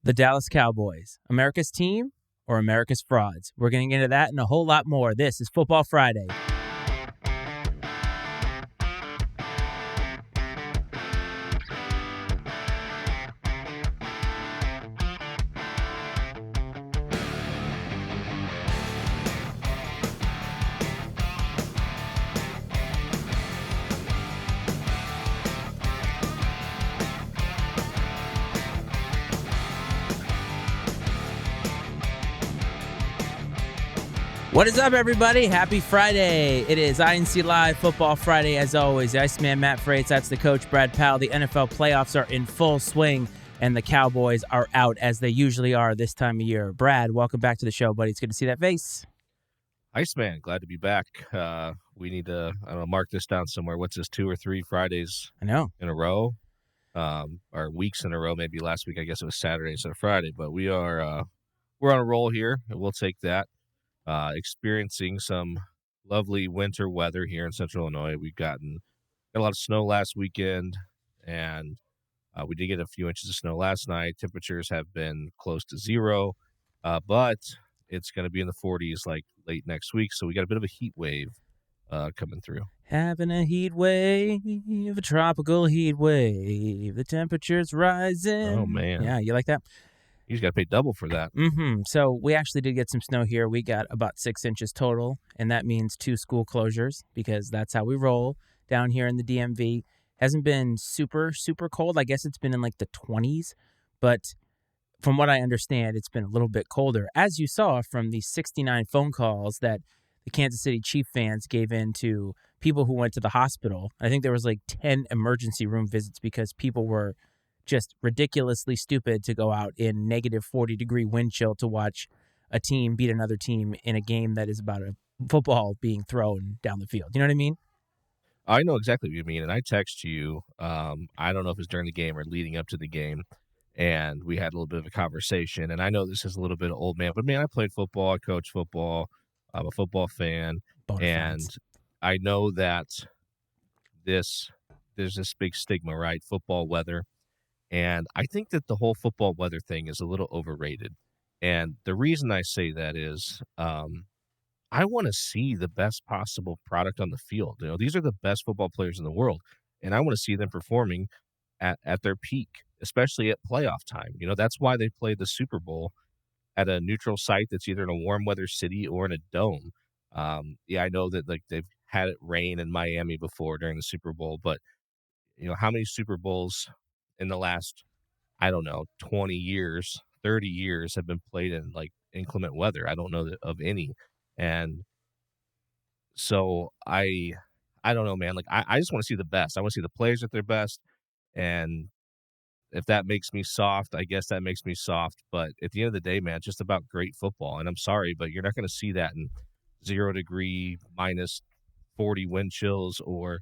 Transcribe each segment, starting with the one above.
The Dallas Cowboys, America's team or America's frauds? We're going to get into that and a whole lot more. This is Football Friday. What is up, everybody? Happy Friday. It is I&C Live Football Friday, as always. The Iceman, Matt Freites, that's the coach, Brad Powell. The NFL playoffs are in full swing, and the Cowboys are out, as they usually are this time of year. Brad, welcome back to the show, buddy. It's good to see that face. Iceman, glad to be back. We need to, mark this down somewhere. What's this, 2 or 3 Fridays I know. in a row? Or weeks in a row. Maybe last week, I guess it was Saturday instead of Friday. But we're on a roll here, and we'll take that. Experiencing some lovely winter weather here in Central Illinois. We got a lot of snow last weekend, and we did get a few inches of snow last night. Temperatures have been close to zero, but it's going to be in the 40s like late next week, so we got a bit of a heat wave coming through. Having a heat wave, a tropical heat wave. The temperature's rising. Oh, man. Yeah, you like that? You just got to pay double for that. So we actually did get some snow here. We got about 6 inches total, and that means 2 school closures because that's how we roll down here in the DMV. Hasn't been super, super cold. I guess it's been in like the 20s, but from what I understand, it's been a little bit colder. As you saw from the 69 phone calls that the Kansas City Chief fans gave in to people who went to the hospital. I think there was like 10 emergency room visits because people were just ridiculously stupid to go out in negative 40-degree wind chill to watch a team beat another team in a game that is about a football being thrown down the field. You know what I mean? I know exactly what you mean, and I text you, I don't know if it was during the game or leading up to the game, and we had a little bit of a conversation, and I know this is a little bit of old man, but man, I played football, I coached football, I'm a football fan, and I know that there's this big stigma, right? Football weather. And I think that the whole football weather thing is a little overrated. And the reason I say that is I want to see the best possible product on the field. You know, these are the best football players in the world, and I want to see them performing at their peak, especially at playoff time. You know, that's why they play the Super Bowl at a neutral site that's either in a warm weather city or in a dome. I know that like they've had it rain in Miami before during the Super Bowl, but you know, how many Super Bowls in the last, 20 years, 30 years have been played in like inclement weather? I don't know of any. And so I don't know, man. Like I just want to see the best. I want to see the players at their best. And if that makes me soft, I guess that makes me soft. But at the end of the day, man, it's just about great football. And I'm sorry, but you're not going to see that in 0 degree minus 40 wind chills or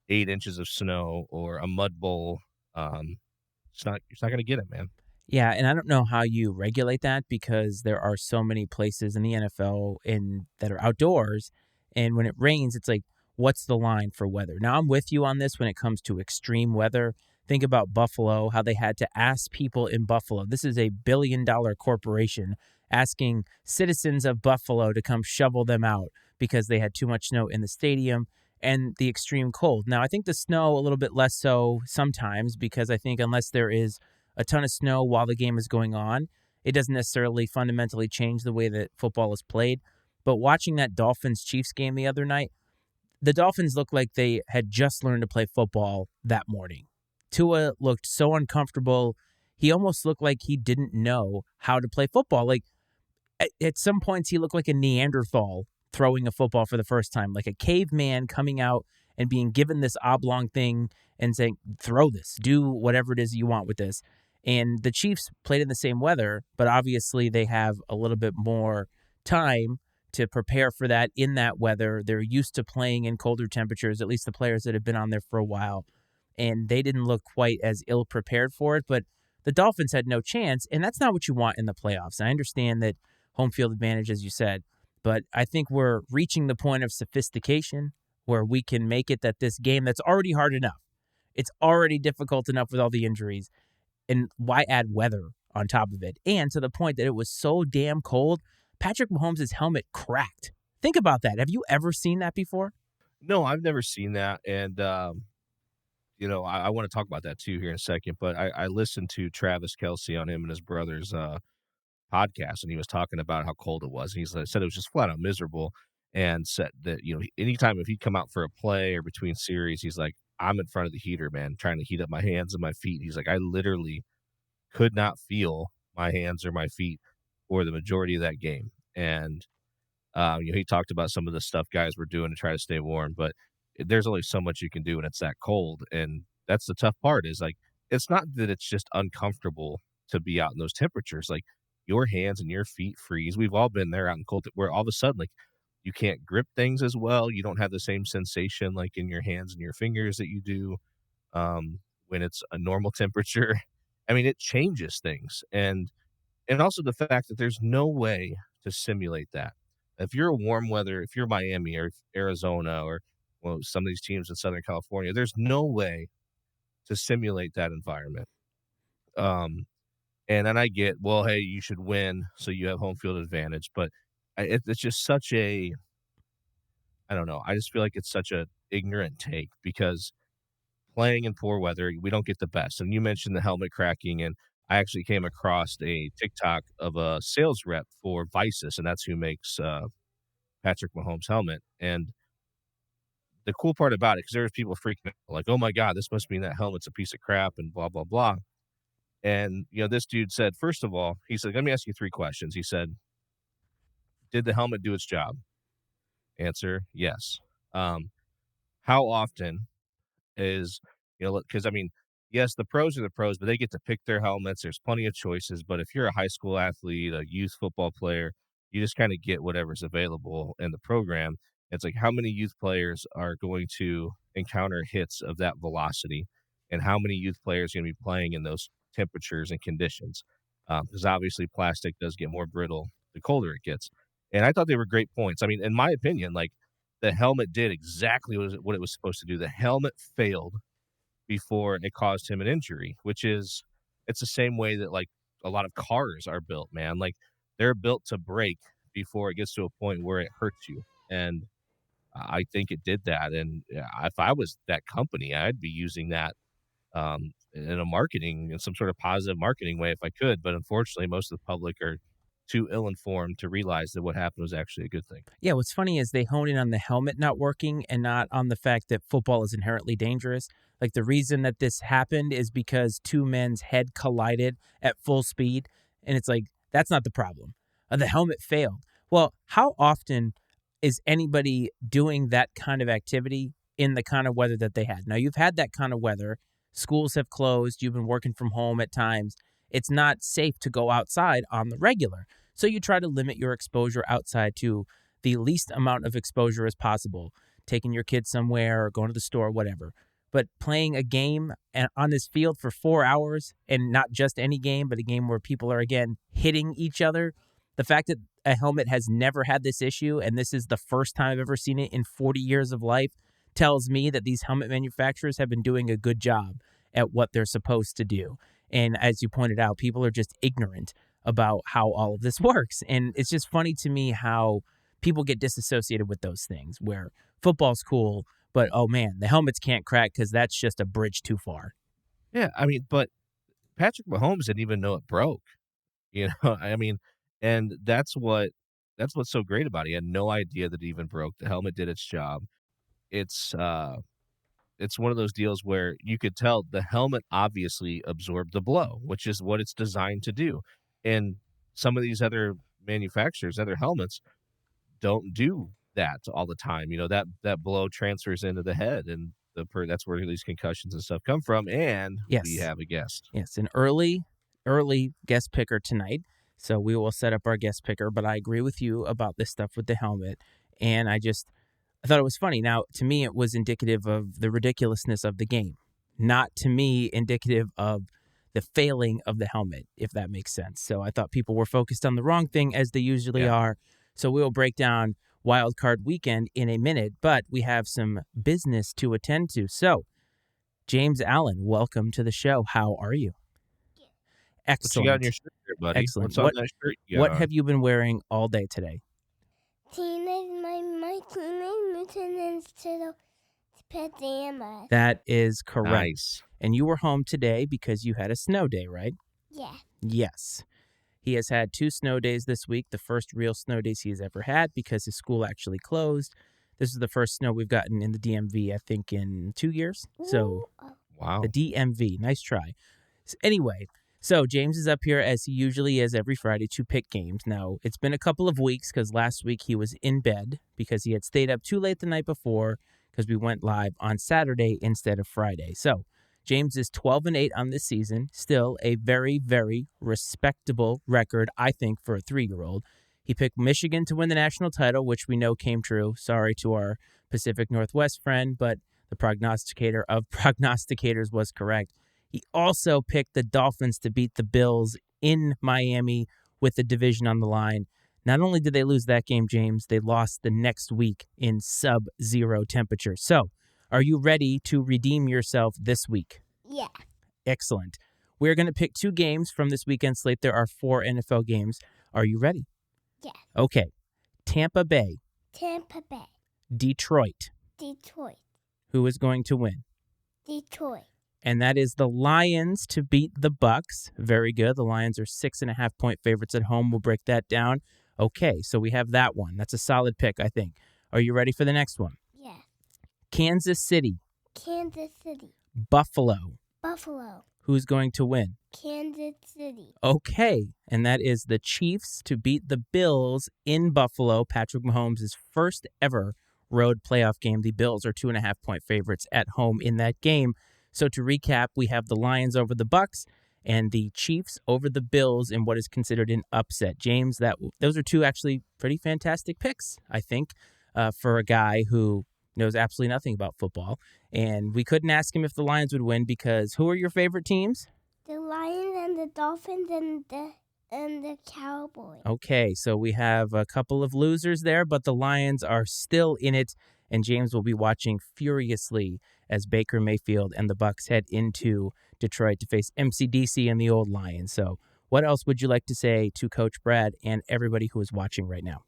8 inches of snow or a mud bowl. You're not going to get it, man. Yeah, and I don't know how you regulate that because there are so many places in the NFL that are outdoors, and when it rains, it's like, what's the line for weather? Now, I'm with you on this when it comes to extreme weather. Think about Buffalo, how they had to ask people in Buffalo. This is a billion-dollar corporation asking citizens of Buffalo to come shovel them out because they had too much snow in the stadium and the extreme cold. Now, I think the snow a little bit less so sometimes because I think unless there is a ton of snow while the game is going on, it doesn't necessarily fundamentally change the way that football is played. But watching that Dolphins-Chiefs game the other night, the Dolphins looked like they had just learned to play football that morning. Tua looked so uncomfortable. He almost looked like he didn't know how to play football. Like at some points, he looked like a Neanderthal throwing a football for the first time, like a caveman coming out and being given this oblong thing and saying, throw this, do whatever it is you want with this. And the Chiefs played in the same weather, but obviously they have a little bit more time to prepare for that in that weather. They're used to playing in colder temperatures, at least the players that have been on there for a while, and they didn't look quite as ill-prepared for it, but the Dolphins had no chance, and that's not what you want in the playoffs. I understand that home field advantage, as you said, but I think we're reaching the point of sophistication where we can make it that this game that's already hard enough, it's already difficult enough with all the injuries, and why add weather on top of it. And to the point that it was so damn cold, Patrick Mahomes' helmet cracked. Think about that. Have you ever seen that before? No, I've never seen that, and, I wanna talk about that too here in a second, but I listened to Travis Kelce on him and his brother's, podcast, and he was talking about how cold it was, and said it was just flat out miserable, and said that, anytime if he'd come out for a play or between series, he's like, "I'm in front of the heater, man, trying to heat up my hands and my feet." He's like, "I literally could not feel my hands or my feet for the majority of that game," and he talked about some of the stuff guys were doing to try to stay warm, but there's only so much you can do when it's that cold. And that's the tough part is like, it's not that it's just uncomfortable to be out in those temperatures. Like your hands and your feet freeze. We've all been there out in cold where all of a sudden, like you can't grip things as well. You don't have the same sensation like in your hands and your fingers that you do when it's a normal temperature. I mean, it changes things. And also the fact that there's no way to simulate that. If you're a warm weather, if you're Miami or Arizona or well, some of these teams in Southern California, there's no way to simulate that environment. Um, and then I get, well, hey, you should win so you have home field advantage, but it's just such a, I don't know. I just feel like it's such a ignorant take because playing in poor weather, we don't get the best. And you mentioned the helmet cracking, and I actually came across a TikTok of a sales rep for Visus, and that's who makes Patrick Mahomes' helmet. And the cool part about it, because there was people freaking out, like, "Oh my god, this must mean that helmet's a piece of crap," and blah blah blah. And this dude said, first of all, he said, "Let me ask you three questions." He said, "Did the helmet do its job?" Answer: Yes. Um, how often is because I mean, yes, the pros are the pros, but they get to pick their helmets. There's plenty of choices, but if you're a high school athlete, a youth football player, you just kind of get whatever's available in the program. It's like how many youth players are going to encounter hits of that velocity, and how many youth players are going to be playing in those temperatures and conditions? Because obviously, plastic does get more brittle the colder it gets. And I thought they were great points. I mean, in my opinion, like the helmet did exactly what it was supposed to do. The helmet failed before it caused him an injury, which is it's the same way that like a lot of cars are built, man. Like they're built to break before it gets to a point where it hurts you. And I think it did that. And if I was that company, I'd be using that in some sort of positive marketing way if I could. But unfortunately, most of the public are too ill informed to realize that what happened was actually a good thing. Yeah, what's funny is they hone in on the helmet not working and not on the fact that football is inherently dangerous. Like the reason that this happened is because two men's head collided at full speed, and it's like that's not the problem. The helmet failed. Well, how often is anybody doing that kind of activity in the kind of weather that they had? Now you've had that kind of weather. Schools have closed. You've been working from home at times. It's not safe to go outside on the regular. So you try to limit your exposure outside to the least amount of exposure as possible, taking your kids somewhere or going to the store, whatever. But playing a game on this field for 4 hours, and not just any game, but a game where people are, again, hitting each other, the fact that a helmet has never had this issue, and this is the first time I've ever seen it in 40 years of life, tells me that these helmet manufacturers have been doing a good job at what they're supposed to do. And as you pointed out, people are just ignorant about how all of this works. And it's just funny to me how people get disassociated with those things where football's cool, but oh man, the helmets can't crack because that's just a bridge too far. Yeah, I mean, but Patrick Mahomes didn't even know it broke. I mean, and that's what's so great about it. He had no idea that it even broke. The helmet did its job. It's it's one of those deals where you could tell the helmet obviously absorbed the blow, which is what it's designed to do. And some of these other manufacturers, other helmets don't do that all the time. That blow transfers into the head and that's where these concussions and stuff come from. And we Yes. have a guest. Yes. An early guest picker tonight. So we will set up our guest picker, but I agree with you about this stuff with the helmet. And I thought it was funny. Now, to me, it was indicative of the ridiculousness of the game, not to me indicative of the failing of the helmet, if that makes sense. So I thought people were focused on the wrong thing, as they usually Yeah. are. So we will break down Wildcard Weekend in a minute, but we have some business to attend to. So, James Allen, welcome to the show. How are you? What you got on your Excellent. shirt there, buddy? Excellent. What's on that shirt you got What on? have you been wearing all day today? My Teenage Mutant Ninja Turtle pajamas. That is correct. Nice. And you were home today because you had a snow day, right? Yeah. Yes. He has had 2 snow days this week, the first real snow days he has ever had because his school actually closed. This is the first snow we've gotten in the DMV, I think, in 2 years. So, Wow. the DMV. Nice try. Anyway, so James is up here as he usually is every Friday to pick games. Now, it's been a couple of weeks because last week he was in bed because he had stayed up too late the night before because we went live on Saturday instead of Friday. So, James is 12-8 on this season, still a very, very respectable record, I think, for a 3-year-old. He picked Michigan to win the national title, which we know came true. Sorry to our Pacific Northwest friend, but the prognosticator of prognosticators was correct. He also picked the Dolphins to beat the Bills in Miami with the division on the line. Not only did they lose that game, James, they lost the next week in sub-zero temperature. So, are you ready to redeem yourself this week? Yeah. Excellent. We're going to pick 2 games from this weekend slate. There are 4 NFL games. Are you ready? Yeah. Okay. Tampa Bay, Tampa Bay. Detroit. Detroit. Who is going to win? Detroit. And that is the Lions to beat the Bucks. Very good. The Lions are 6.5-point favorites at home. We'll break that down. Okay, so we have that one. That's a solid pick, I think. Are you ready for the next one? Yeah. Kansas City, Kansas City. Buffalo. Buffalo. Who's going to win? Kansas City. Okay, and that is the Chiefs to beat the Bills in Buffalo. Patrick Mahomes' first ever road playoff game. The Bills are 2.5-point favorites at home in that game. So to recap, we have the Lions over the Bucks and the Chiefs over the Bills in what is considered an upset. James, those are 2 actually pretty fantastic picks, I think, for a guy who knows absolutely nothing about football. And we couldn't ask him if the Lions would win because who are your favorite teams? The Lions and the Dolphins and the Cowboys. Okay, so we have a couple of losers there, but the Lions are still in it, and James will be watching furiously as Baker Mayfield and the Bucks head into Detroit to face MCDC and the old Lions. So what else would you like to say to Coach Brad and everybody who is watching right now?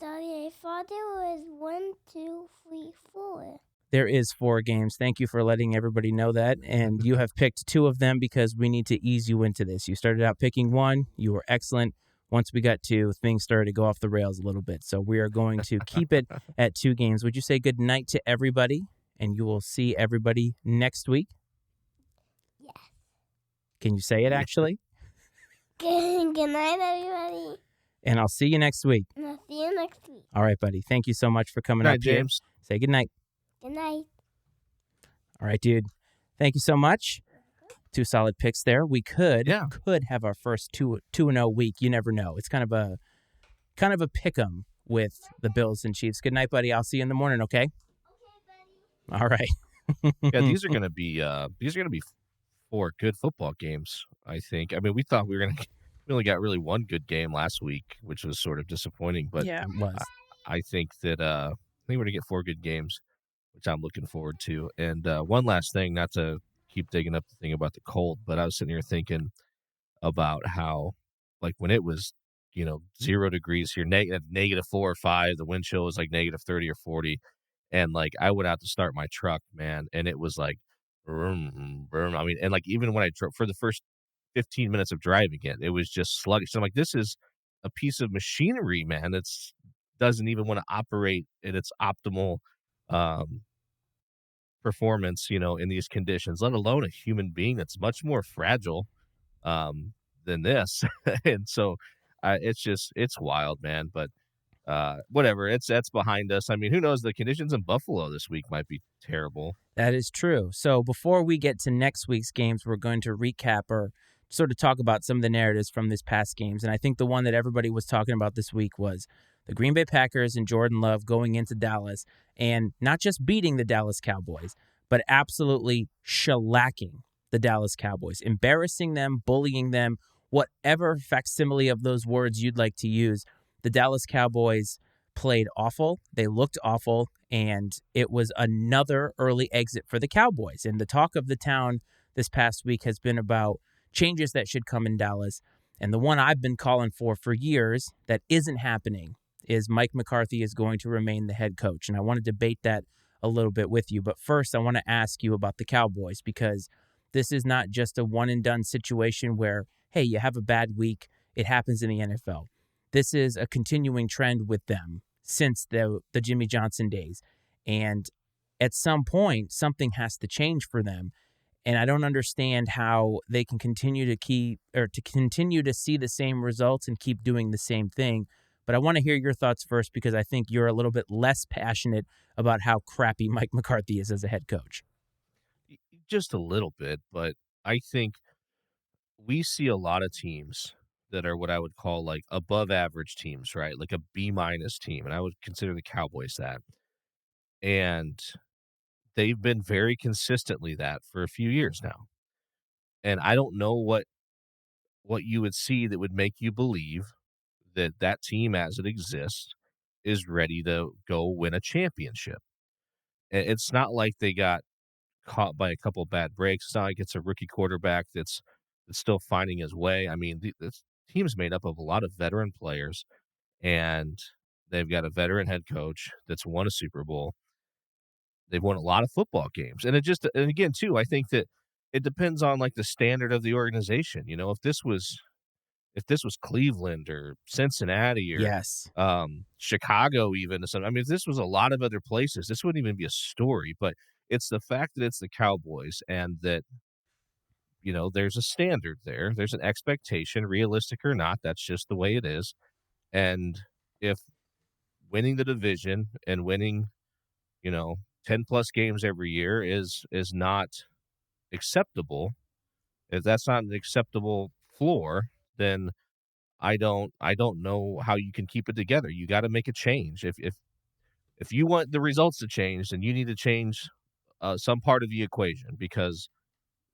Daddy, I thought there was 1, 2, 3, 4. There is 4 games. Thank you for letting everybody know that. And you have picked 2 of them because we need to ease you into this. You started out picking 1. You were excellent. Once we got 2, things started to go off the rails a little bit. So we are going to keep it at 2 games. Would you say good night to everybody? And you will see everybody next week? Yeah. Can you say it actually? Good night, everybody. And I'll see you next week. And I'll see you next week. All right, buddy. Thank you so much for coming Good up night, here. James. Say good night. Good night. All right, dude. Thank you so much. 2 solid picks there. We could have our first 2-0 week. You never know. It's kind of a pick'em with the Bills and Chiefs. Good night, buddy. I'll see you in the morning, okay? Okay, buddy. All right. Yeah, these are gonna be 4 good football games, I think. I mean, we thought we only got really 1 good game last week, which was sort of disappointing, but yeah, it was. I think that I think we're gonna get 4 good games, which I'm looking forward to. And one last thing, not to keep digging up the thing about the cold, but I was sitting here thinking about how, like, when it was, 0 degrees here, negative 4 or 5, the wind chill was like negative 30 or 40. And like, I went out to start my truck, man, and it was like, vroom, vroom. I mean, and like, even when I drove for the first 15 minutes of driving it was just sluggish. So I'm like, this is a piece of machinery, man. It's doesn't even want to operate at its optimal performance, in these conditions, let alone a human being that's much more fragile than this. And so it's wild, man. But whatever, that's behind us. I mean, who knows? The conditions in Buffalo this week might be terrible. That is true. So before we get to next week's games, we're going to recap or sort of talk about some of the narratives from this past games. And I think the one that everybody was talking about this week was the Green Bay Packers and Jordan Love going into Dallas and not just beating the Dallas Cowboys, but absolutely shellacking the Dallas Cowboys, embarrassing them, bullying them, whatever facsimile of those words you'd like to use. The Dallas Cowboys played awful. They looked awful, and it was another early exit for the Cowboys. And the talk of the town this past week has been about changes that should come in Dallas. And the one I've been calling for years that isn't happening is Mike McCarthy is going to remain the head coach. And I want to debate that a little bit with you. But first, I want to ask you about the Cowboys, because this is not just a one and done situation where, hey, you have a bad week. It happens in the NFL. This is a continuing trend with them since the Jimmy Johnson days. And at some point, something has to change for them. And I don't understand how they can continue to see the same results and keep doing the same thing. But I want to hear your thoughts first, because I think you're a little bit less passionate about how crappy Mike McCarthy is as a head coach. Just a little bit, but I think we see a lot of teams that are what I would call like above average teams, right? Like a B minus team. And I would consider the Cowboys that. And they've been very consistently that for a few years now. And I don't know what you would see that would make you believe that that team as it exists is ready to go win a championship. It's not like they got caught by a couple bad breaks. It's not like it's a rookie quarterback that's still finding his way. I mean, this team's made up of a lot of veteran players, and they've got a veteran head coach that's won a Super Bowl. They've won a lot of football games. And again, too, I think that it depends on like the standard of the organization. You know, if this was Cleveland or Cincinnati or Yes. Chicago, even, I mean, if this was a lot of other places, this wouldn't even be a story. But it's the fact that it's the Cowboys, and that, you know, there's a standard there. There's an expectation, realistic or not. That's just the way it is. And if winning the division and winning, you know, 10 plus games every year is not acceptable, if that's not an acceptable floor, then I don't know how you can keep it together. You got to make a change. If you want the results to change, then you need to change some part of the equation, because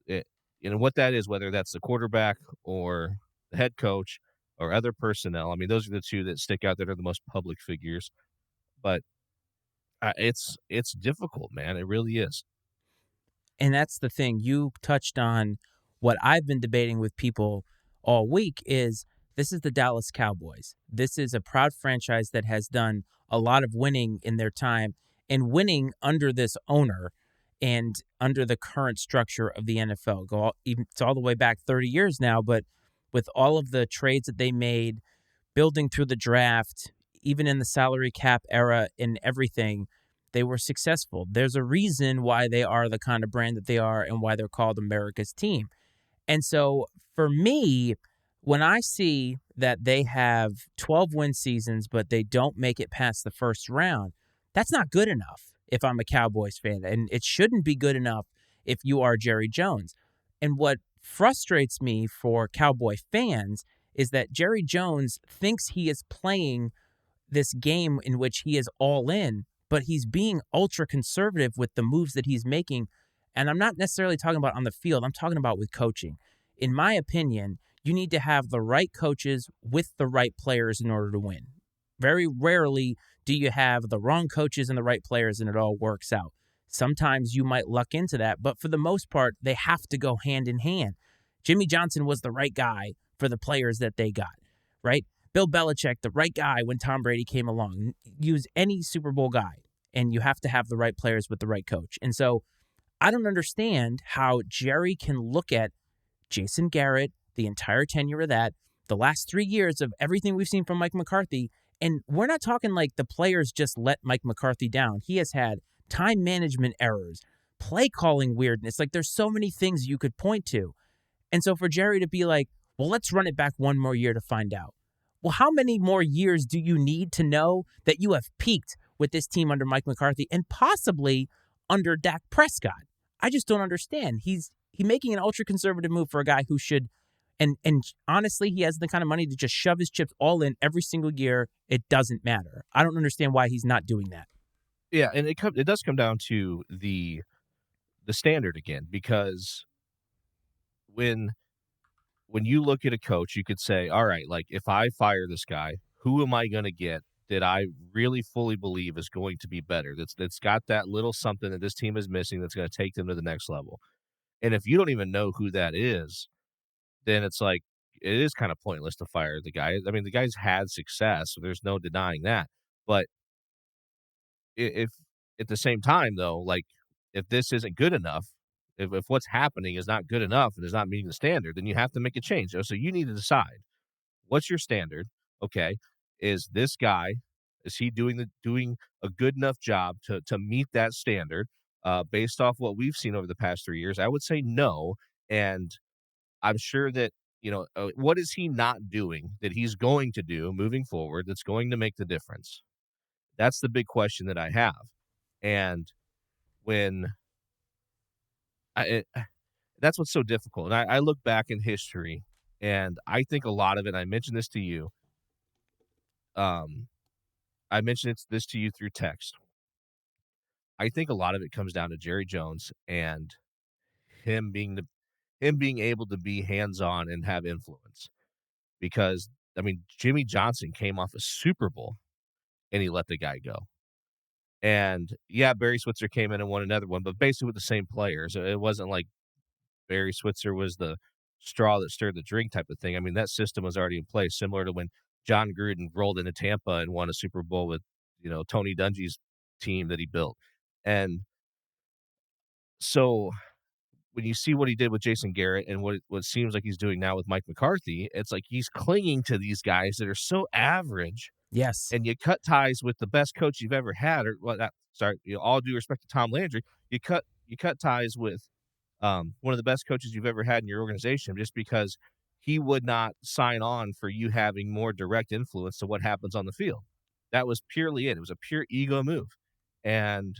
it, you know what that is, whether that's the quarterback or the head coach or other personnel. I mean, those are the two that stick out that are the most public figures. But it's difficult, man. It really is. And that's the thing. You touched on what I've been debating with people all week is this is the Dallas Cowboys. This is a proud franchise that has done a lot of winning in their time, and winning under this owner and under the current structure of the NFL. It's all the way back 30 years now, but with all of the trades that they made, building through the draft, even in the salary cap era and everything, they were successful. There's a reason why they are the kind of brand that they are and why they're called America's team. And so for me, when I see that they have 12 win seasons, but they don't make it past the first round, that's not good enough if I'm a Cowboys fan. And it shouldn't be good enough if you are Jerry Jones. And what frustrates me for Cowboy fans is that Jerry Jones thinks he is playing this game in which he is all in, but he's being ultra conservative with the moves that he's making. And I'm not necessarily talking about on the field. I'm talking about with coaching. In my opinion, you need to have the right coaches with the right players in order to win. Very rarely do you have the wrong coaches and the right players and it all works out. Sometimes you might luck into that, but for the most part, they have to go hand in hand. Jimmy Johnson was the right guy for the players that they got, right? Bill Belichick, the right guy when Tom Brady came along. Use any Super Bowl guy, and you have to have the right players with the right coach. And so I don't understand how Jerry can look at Jason Garrett, the entire tenure of that, the last 3 years of everything we've seen from Mike McCarthy, and we're not talking like the players just let Mike McCarthy down. He has had time management errors, play calling weirdness. Like there's so many things you could point to. And so for Jerry to be like, well, let's run it back one more year to find out. Well, how many more years do you need to know that you have peaked with this team under Mike McCarthy and possibly under Dak Prescott? I just don't understand. He's making an ultra conservative move for a guy who should, and honestly, he has the kind of money to just shove his chips all in every single year. It doesn't matter. I don't understand why he's not doing that. Yeah, and it does come down to the standard again, because when you look at a coach, you could say, all right, like if I fire this guy, who am I going to get that I really fully believe is going to be better? That's got that little something that this team is missing that's going to take them to the next level. And if you don't even know who that is, then it's like it is kind of pointless to fire the guy. I mean, the guy's had success, so there's no denying that. But if at the same time, though, like if this isn't good enough, if what's happening is not good enough and is not meeting the standard, then you have to make a change. So you need to decide what's your standard. Okay, is this guy is he doing a good enough job to meet that standard? Based off what we've seen over the past 3 years, I would say no. And I'm sure that what is he not doing that he's going to do moving forward that's going to make the difference? That's the big question that I have. And when I it, that's what's so difficult. And I look back in history, and I think a lot of it. I mentioned this to you. Um, I mentioned this to you through text. I think a lot of it comes down to Jerry Jones and him being him being able to be hands on and have influence. Because I mean, Jimmy Johnson came off a Super Bowl and he let the guy go. And yeah, Barry Switzer came in and won another one, but basically with the same players. It wasn't like Barry Switzer was the straw that stirred the drink type of thing. I mean, that system was already in place, similar to when John Gruden rolled into Tampa and won a Super Bowl with, Tony Dungy's team that he built. And so when you see what he did with Jason Garrett and what seems like he's doing now with Mike McCarthy, it's like he's clinging to these guys that are so average, Yes. and you cut ties with the best coach you've ever had, or all due respect to Tom Landry, you cut ties with one of the best coaches you've ever had in your organization just because he would not sign on for you having more direct influence to what happens on the field. That was purely it. It was a pure ego move. And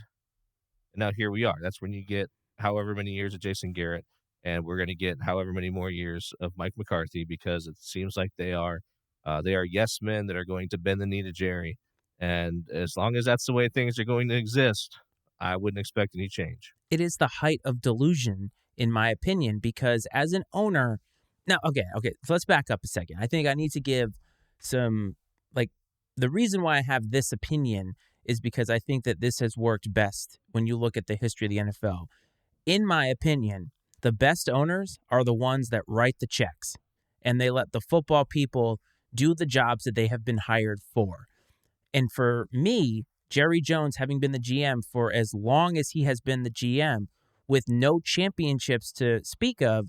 now here we are. That's when you get however many years of Jason Garrett, and we're going to get however many more years of Mike McCarthy because it seems like they are yes men that are going to bend the knee to Jerry. And as long as that's the way things are going to exist, I wouldn't expect any change. It is the height of delusion, in my opinion, because as an owner, now, okay, so let's back up a second. I think I need to give some, the reason why I have this opinion is because I think that this has worked best when you look at the history of the NFL. In my opinion, the best owners are the ones that write the checks, and they let the football people do the jobs that they have been hired for. And for me, Jerry Jones, having been the GM for as long as he has been the GM, with no championships to speak of,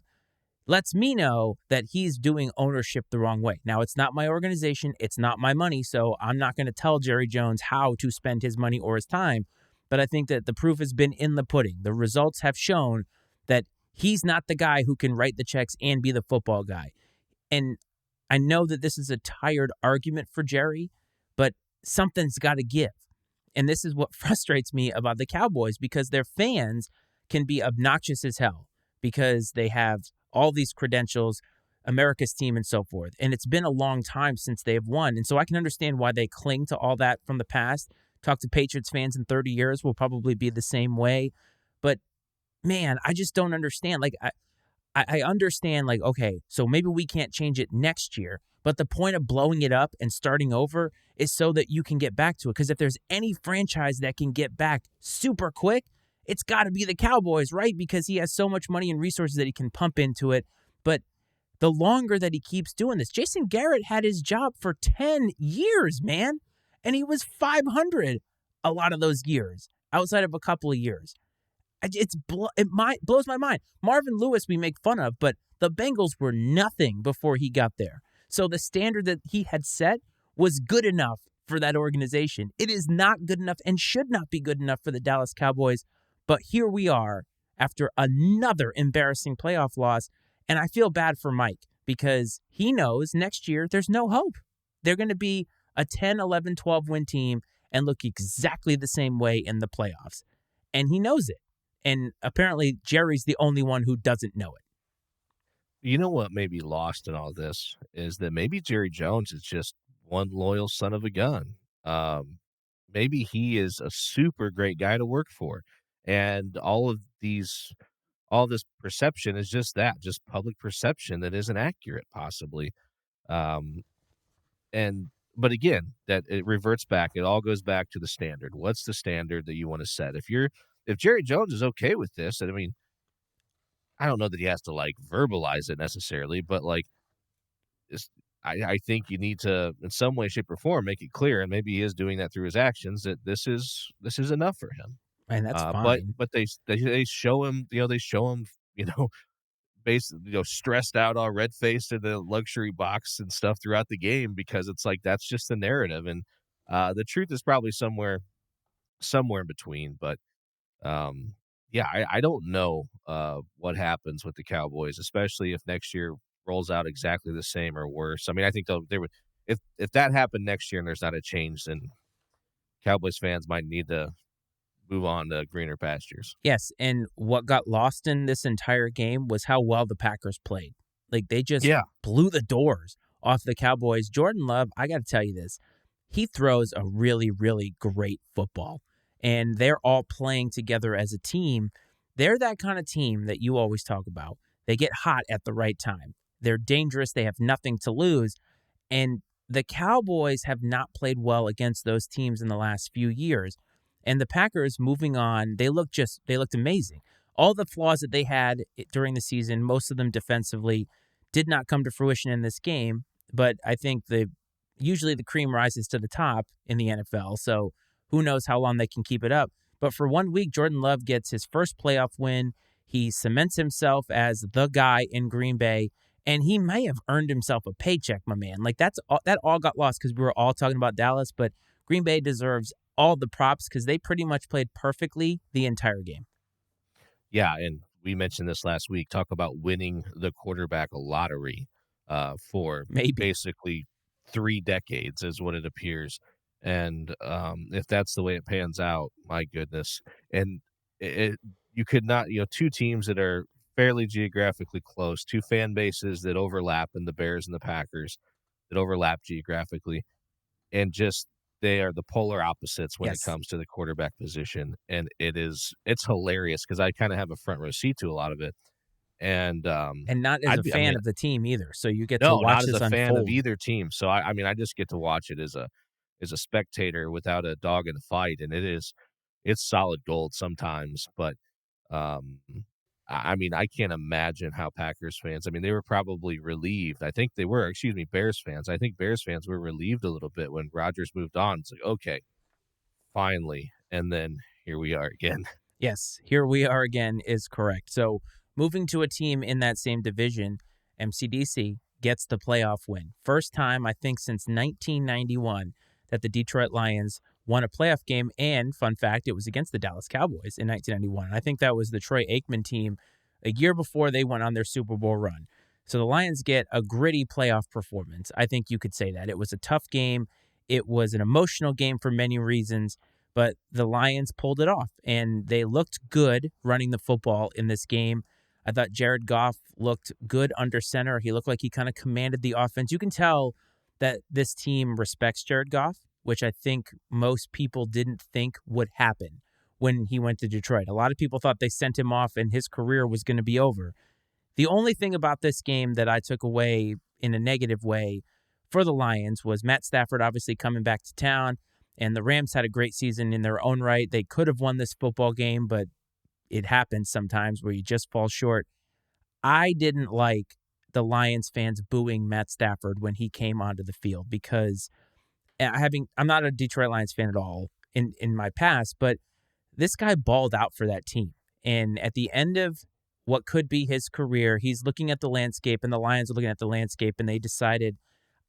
lets me know that he's doing ownership the wrong way. Now, it's not my organization. It's not my money. So I'm not going to tell Jerry Jones how to spend his money or his time. But I think that the proof has been in the pudding. The results have shown that he's not the guy who can write the checks and be the football guy. And I know that this is a tired argument for Jerry, but something's got to give. And this is what frustrates me about the Cowboys, because their fans can be obnoxious as hell because they have all these credentials, America's team and so forth. And it's been a long time since they have won. And so I can understand why they cling to all that from the past. Talk to Patriots fans in 30 years will probably be the same way. But man, I just don't understand. I understand, okay, so maybe we can't change it next year, but the point of blowing it up and starting over is so that you can get back to it. Because if there's any franchise that can get back super quick, it's got to be the Cowboys, right? Because he has so much money and resources that he can pump into it. But the longer that he keeps doing this, Jason Garrett had his job for 10 years, man, and he was 500 a lot of those years, outside of a couple of years. It blows my mind. Marvin Lewis we make fun of, but the Bengals were nothing before he got there. So the standard that he had set was good enough for that organization. It is not good enough and should not be good enough for the Dallas Cowboys. But here we are after another embarrassing playoff loss. And I feel bad for Mike because he knows next year there's no hope. They're going to be a 10, 11, 12 win team and look exactly the same way in the playoffs. And he knows it. And apparently Jerry's the only one who doesn't know it. You know what may be lost in all this is that maybe Jerry Jones is just one loyal son of a gun. Maybe he is a super great guy to work for. And all this perception is just public perception that isn't accurate, possibly. But again, that it reverts back. It all goes back to the standard. What's the standard that you want to set? If Jerry Jones is okay with this, and I mean, I don't know that he has to, like, verbalize it necessarily, but, like, it's I think you need to, in some way, shape, or form, make it clear, and maybe he is doing that through his actions, that this is enough for him. And that's But fine. they show him, they show him, you know, basically, stressed out, all red faced in the luxury box and stuff throughout the game because it's like that's just the narrative, and the truth is probably somewhere in between. But yeah, I don't know what happens with the Cowboys, especially if next year rolls out exactly the same or worse. I mean, I think they would, if that happened next year and there's not a change, then Cowboys fans might need to move on to greener pastures. Yes, and what got lost in this entire game was how well the Packers played. Like, they just Yeah, blew the doors off the Cowboys. Jordan Love, I got to tell you this, he throws a really, really great football, and they're all playing together as a team. They're that kind of team that you always talk about. They get hot at the right time. They're dangerous. They have nothing to lose. And the Cowboys have not played well against those teams in the last few years. And the Packers moving on, they looked amazing. All the flaws that they had during the season, most of them defensively, did not come to fruition in this game. But I think usually the cream rises to the top in the NFL. So who knows how long they can keep it up. But for 1 week, Jordan Love gets his first playoff win. He cements himself as the guy in Green Bay, and he may have earned himself a paycheck, my man. Like that all got lost because we were all talking about Dallas, but Green Bay deserves all the props because they pretty much played perfectly the entire game. yeah, and we mentioned this last week. Talk about winning the quarterback lottery for Maybe. basically 3 decades, is what it appears. And if that's the way it pans out, my goodness. And you could not, two teams that are fairly geographically close, two fan bases that overlap in the Bears and the Packers that overlap geographically, and just they are the polar opposites when it Yes. comes to the quarterback position, and it's hilarious because I kinda have a front row seat to a lot of it, and, And not as a I fan mean, of the team either. So you get to no, not watch as this a fan of unfold. either team, so I mean, I just get to watch it as a spectator without a dog in the fight, and it's solid gold sometimes, but, um, I mean, I can't imagine how Packers fans, I mean, they were probably relieved. I think they were, excuse me, Bears fans. I think Bears fans were relieved a little bit when Rodgers moved on. It's like, "Okay, finally," and then here we are again. Yes, here we are again is correct. So moving to a team in that same division, MCDC gets the playoff win. First time, I think, since 1991 that the Detroit Lions won a playoff game. And fun fact, it was against the Dallas Cowboys in 1991. I think that was the Troy Aikman team a year before they went on their Super Bowl run. So the Lions get a gritty playoff performance. I think you could say that. It was a tough game. It was an emotional game for many reasons, but the Lions pulled it off, and they looked good running the football in this game. I thought Jared Goff looked good under center. He looked like he kind of commanded the offense. You can tell that this team respects Jared Goff, which I think most people didn't think would happen when he went to Detroit. A lot of people thought they sent him off and his career was going to be over. The only thing about this game that I took away in a negative way for the Lions was Matt Stafford obviously coming back to town, and the Rams had a great season in their own right. They could have won this football game, but it happens sometimes where you just fall short. I didn't like the Lions fans booing Matt Stafford when he came onto the field because I'm not a Detroit Lions fan at all in my past, but this guy balled out for that team. And at the end of what could be his career, he's looking at the landscape, and the Lions are looking at the landscape, and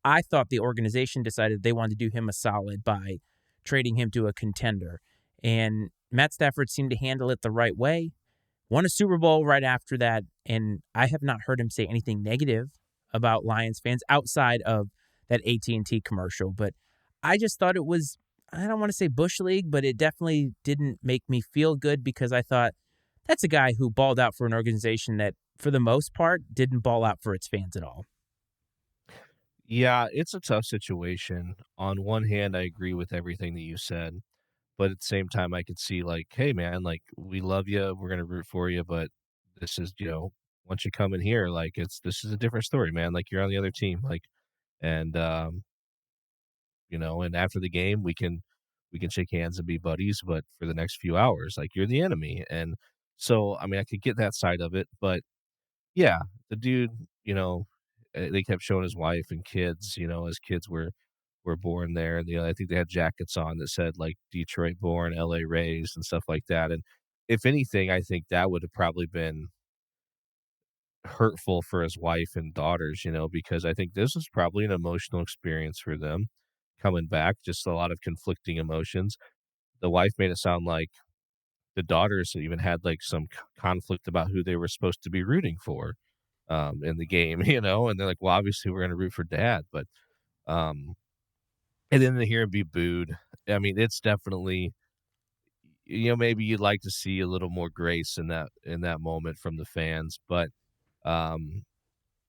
I thought the organization decided they wanted to do him a solid by trading him to a contender. And Matt Stafford seemed to handle it the right way. Won a Super Bowl right after that, and I have not heard him say anything negative about Lions fans outside of that AT&T commercial. But I just thought it was, I don't want to say Bush League, but it definitely didn't make me feel good because I thought that's a guy who balled out for an organization that, for the most part, didn't ball out for its fans at all. Yeah, it's a tough situation. On one hand, I agree with everything that you said, but at the same time, I could see like, "Hey, man, like, we love you, we're gonna root for you, but this is, once you come in here, like, this is a different story, man. Like, you're on the other team, like, and, and after the game, we can shake hands and be buddies, but for the next few hours, like, you're the enemy." And so, I mean, I could get that side of it, but Yeah, the dude, they kept showing his wife and kids, as kids were born there. And, I think they had jackets on that said like Detroit born, LA raised, and stuff like that. And if anything, I think that would have probably been hurtful for his wife and daughters, because I think this was probably an emotional experience for them coming back, just a lot of conflicting emotions. The wife made it sound like the daughters even had like some conflict about who they were supposed to be rooting for in the game, and they're like, well, obviously we're going to root for dad, but um, and then to hear him be booed, I mean, it's definitely, maybe you'd like to see a little more grace in that moment from the fans, but um,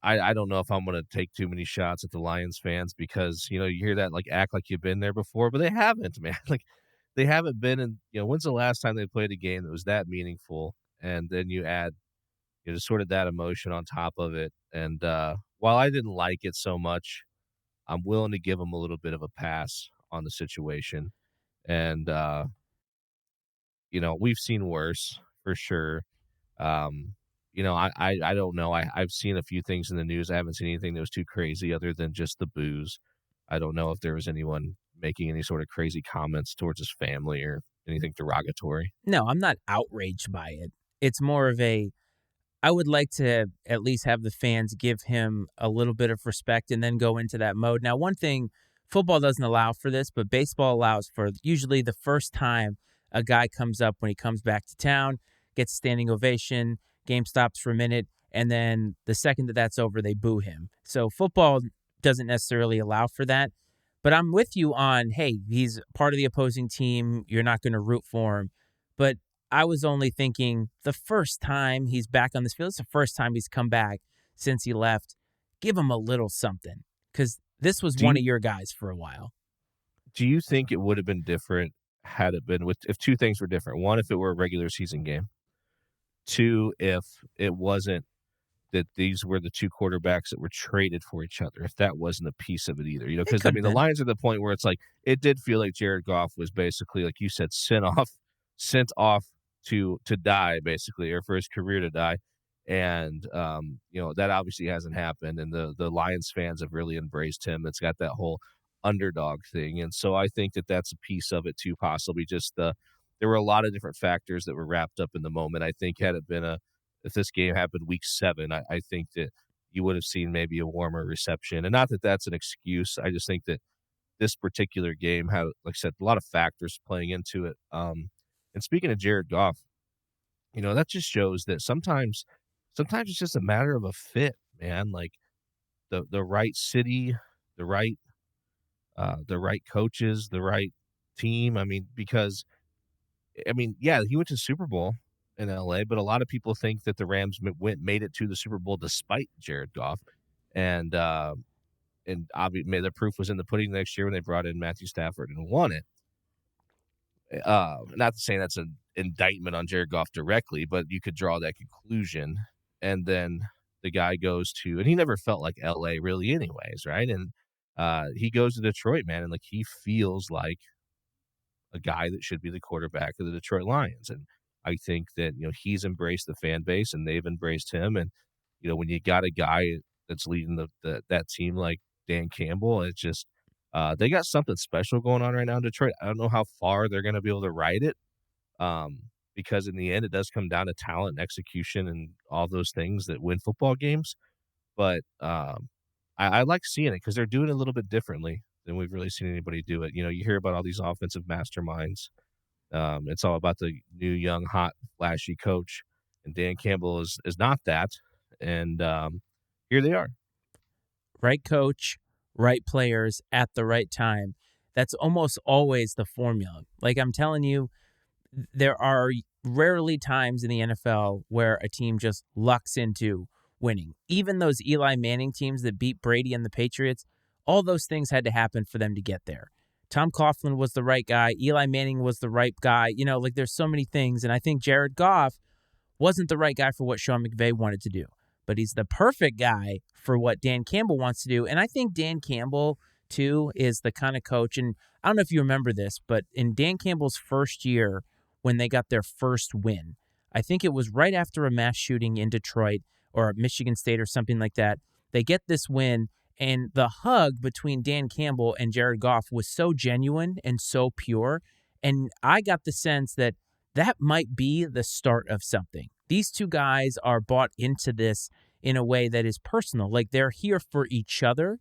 I don't know if I'm gonna take too many shots at the Lions fans because, you hear that, like, act like you've been there before, but they haven't, man. Like, they haven't been in when's the last time they played a game that was that meaningful? And then you add, just sort of that emotion on top of it, and, while I didn't like it so much, I'm willing to give them a little bit of a pass on the situation, and, we've seen worse for sure. Um, I don't know. I've seen a few things in the news. I haven't seen anything that was too crazy other than just the booze. I don't know if there was anyone making any sort of crazy comments towards his family or anything derogatory. No, I'm not outraged by it. It's more of a I would like to at least have the fans give him a little bit of respect and then go into that mode. Now, one thing football doesn't allow for this, but baseball allows for usually the first time a guy comes up when he comes back to town, gets a standing ovation, game stops for a minute, and then the second that that's over, they boo him. So football doesn't necessarily allow for that. But I'm with you on, hey, he's part of the opposing team. You're not going to root for him. But I was only thinking the first time he's back on this field, it's the first time he's come back since he left. Give him a little something because this was Do one you of your guys for a while. do you think it would have been different had it been with if two things were different? One, if it were a regular season game. Two, if it wasn't that these were the two quarterbacks that were traded for each other, if that wasn't a piece of it either, It because I could have mean, the been. Lions are the point where it's like it did feel like Jared Goff was basically, like you said, sent off to die, basically, or for his career to die. And that obviously hasn't happened. And the Lions fans have really embraced him. It's got that whole underdog thing. And so I think that that's a piece of it too, possibly just there were a lot of different factors that were wrapped up in the moment. I think had it been a if this game happened week 7, I think that you would have seen maybe a warmer reception. And not that that's an excuse. I just think that this particular game had, like I said, a lot of factors playing into it. And speaking of Jared Goff, that just shows that sometimes it's just a matter of a fit, man. Like the right city, the right the right coaches, the right team. I mean, because yeah, he went to Super Bowl in LA, but a lot of people think that the Rams made it to the Super Bowl despite Jared Goff, and obviously the proof was in the pudding next year when they brought in Matthew Stafford and won it. Not to say that's an indictment on Jared Goff directly, but you could draw that conclusion. And then the guy goes to, and he never felt like LA really, anyways, right? And he goes to Detroit, man, and like he feels like a guy that should be the quarterback of the Detroit Lions. And I think that, he's embraced the fan base and they've embraced him. And, when you got a guy that's leading that team like Dan Campbell, it's just, they got something special going on right now in Detroit. I don't know how far they're going to be able to ride it. Because in the end, it does come down to talent and execution and all those things that win football games. But I like seeing it because they're doing it a little bit differently than we've really seen anybody do it. You hear about all these offensive masterminds. It's all about the new, young, hot, flashy coach, and Dan Campbell is not that. And here they are. Right coach, right players at the right time. That's almost always the formula. Like I'm telling you, there are rarely times in the NFL where a team just lucks into winning. Even those Eli Manning teams that beat Brady and the Patriots, all those things had to happen for them to get there. Tom Coughlin was the right guy. Eli Manning was the right guy. Like there's so many things. And I think Jared Goff wasn't the right guy for what Sean McVay wanted to do, but he's the perfect guy for what Dan Campbell wants to do. And I think Dan Campbell, too, is the kind of coach. And I don't know if you remember this, but in Dan Campbell's first year, when they got their first win, I think it was right after a mass shooting in Detroit or Michigan State or something like that. They get this win, and the hug between Dan Campbell and Jared Goff was so genuine and so pure. And I got the sense that that might be the start of something. These two guys are bought into this in a way that is personal. Like, they're here for each other,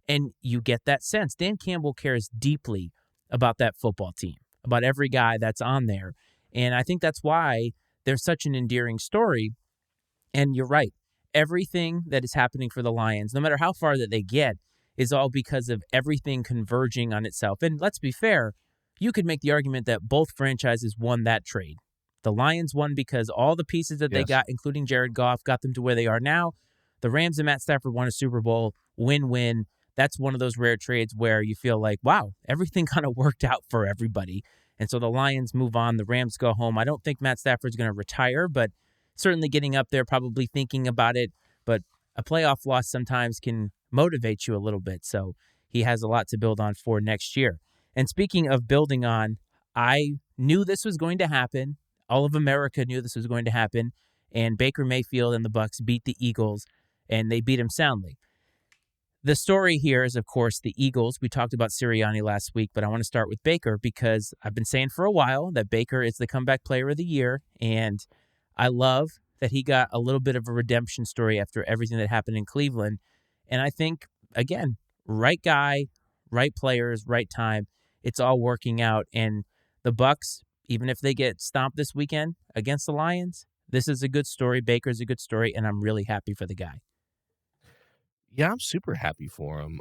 and you get that sense. Dan Campbell cares deeply about that football team, about every guy that's on there. And I think that's why they're such an endearing story. And you're right. Everything that is happening for the Lions, no matter how far that they get, is all because of everything converging on itself. And let's be fair, you could make the argument that both franchises won that trade. The Lions won because all the pieces that they got, including Jared Goff, got them to where they are now. The Rams and Matt Stafford won a Super Bowl, win-win. That's one of those rare trades where you feel like, wow, everything kind of worked out for everybody. And so the Lions move on. The Rams go home. I don't think Matt Stafford's going to retire, but certainly getting up there, probably thinking about it. But a playoff loss sometimes can motivate you a little bit. So he has a lot to build on for next year. And speaking of building on, I knew this was going to happen. All of America knew this was going to happen. And Baker Mayfield and the Bucs beat the Eagles, and they beat them soundly. The story here is, of course, the Eagles. We talked about Sirianni last week, but I want to start with Baker because I've been saying for a while that Baker is the comeback player of the year, and I love that he got a little bit of a redemption story after everything that happened in Cleveland. And I think, again, right guy, right players, right time. It's all working out. And the Bucs, even if they get stomped this weekend against the Lions, this is a good story. Baker's a good story, and I'm really happy for the guy. Yeah, I'm super happy for him.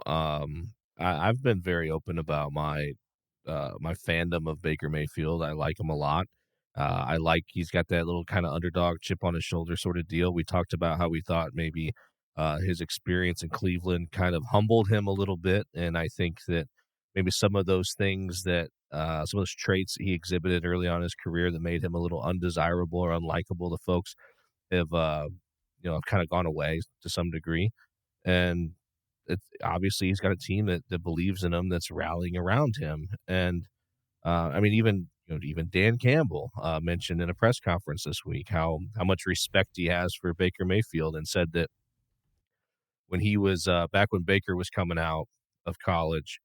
I've been very open about my fandom of Baker Mayfield. I like him a lot. I like he's got that little kind of underdog chip on his shoulder sort of deal. We talked about how we thought maybe his experience in Cleveland kind of humbled him a little bit, and I think that maybe some of those things that some of those traits that he exhibited early on in his career that made him a little undesirable or unlikable to folks have kind of gone away to some degree. And obviously he's got a team that believes in him, that's rallying around him. And I mean, even Dan Campbell mentioned in a press conference this week how much respect he has for Baker Mayfield, and said that when he was back when Baker was coming out of college,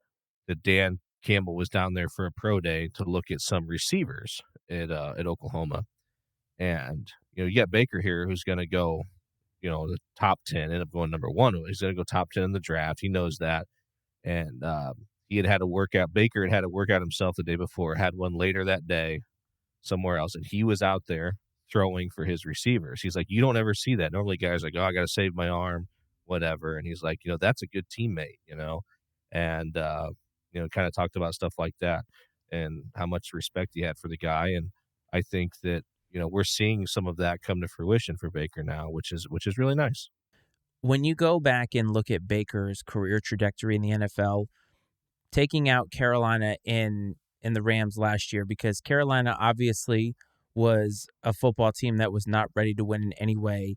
that Dan Campbell was down there for a pro day to look at some receivers at Oklahoma. And you got Baker here who's going to go the top 10, end up going number 1. He's going to go top 10 in the draft. He knows that. And he had a workout. Baker had a workout himself the day before, had one later that day somewhere else. And he was out there throwing for his receivers. He's like, you don't ever see that. Normally guys are like, oh, I got to save my arm, whatever. And he's like, that's a good teammate, and, kind of talked about stuff like that and how much respect he had for the guy. And I think that, we're seeing some of that come to fruition for Baker now, which is really nice. When you go back and look at Baker's career trajectory in the NFL, taking out Carolina and the Rams last year, because Carolina obviously was a football team that was not ready to win in any way.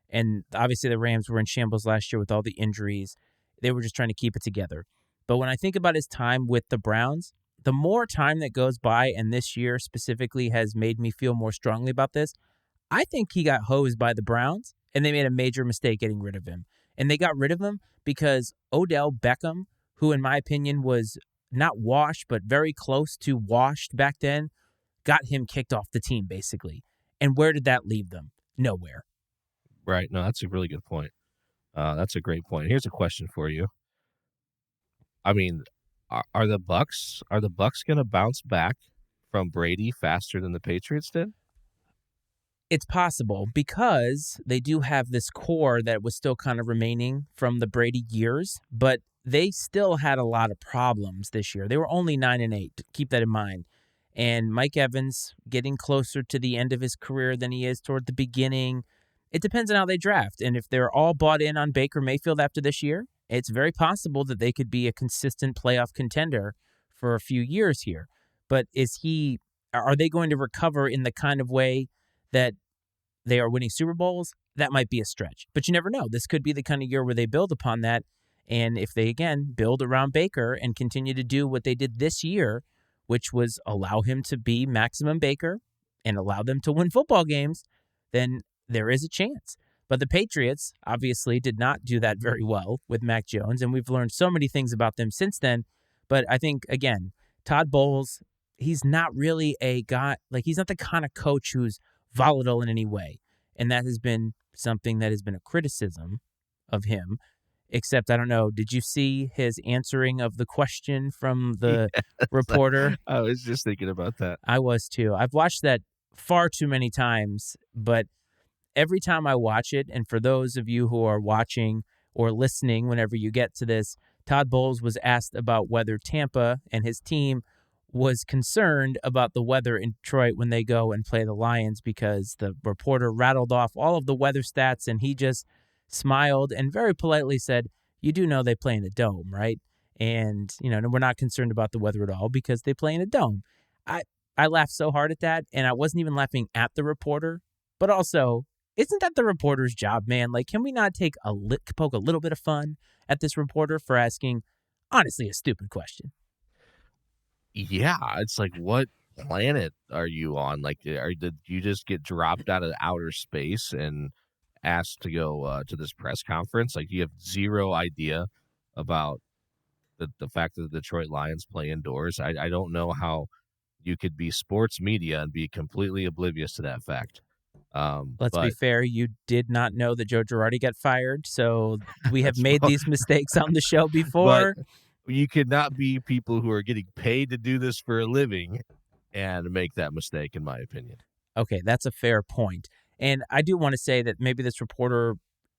And obviously the Rams were in shambles last year with all the injuries. They were just trying to keep it together. But when I think about his time with the Browns, the more time that goes by, and this year specifically has made me feel more strongly about this, I think he got hosed by the Browns, and they made a major mistake getting rid of him. And they got rid of him because Odell Beckham, who in my opinion was not washed, but very close to washed back then, got him kicked off the team, basically. And where did that leave them? Nowhere. Right. No, that's a really good point. That's a great point. Here's a question for you. I mean, are the Bucs going to bounce back from Brady faster than the Patriots did? It's possible because they do have this core that was still kind of remaining from the Brady years, but they still had a lot of problems this year. They were only 9-8. Keep that in mind. And Mike Evans getting closer to the end of his career than he is toward the beginning. It depends on how they draft. And if they're all bought in on Baker Mayfield after this year, it's very possible that they could be a consistent playoff contender for a few years here. But are they going to recover in the kind of way that they are winning Super Bowls? That might be a stretch. But you never know. This could be the kind of year where they build upon that. And if they, again, build around Baker and continue to do what they did this year, which was allow him to be maximum Baker and allow them to win football games, then there is a chance. But the Patriots obviously did not do that very well with Mac Jones, and we've learned so many things about them since then. But I think, again, Todd Bowles, he's not really a guy, like, he's not the kind of coach who's volatile in any way. And that has been something that has been a criticism of him. Except, I don't know, did you see his answering of the question from the reporter? I was just thinking about that. I was too. I've watched that far too many times, but every time I watch it, and for those of you who are watching or listening whenever you get to this, Todd Bowles was asked about whether Tampa and his team was concerned about the weather in Detroit when they go and play the Lions, because the reporter rattled off all of the weather stats and he just smiled and very politely said, "You do know they play in a dome, right? And, we're not concerned about the weather at all because they play in a dome." I, I laughed so hard at that, and I wasn't even laughing at the reporter, but also, isn't that the reporter's job, man? Like, can we not poke a little bit of fun at this reporter for asking, honestly, a stupid question? Yeah, it's like, what planet are you on? Like, did you just get dropped out of outer space and asked to go to this press conference? Like, you have zero idea about the fact that the Detroit Lions play indoors. I don't know how you could be sports media and be completely oblivious to that fact. Let's be But fair, you did not know that Joe Girardi got fired, so we have that's made these mistakes on the show but before. you could not be people who are getting paid to do this for a living and make that mistake, in my opinion. Okay, that's a fair point. And I do want to say that maybe this reporter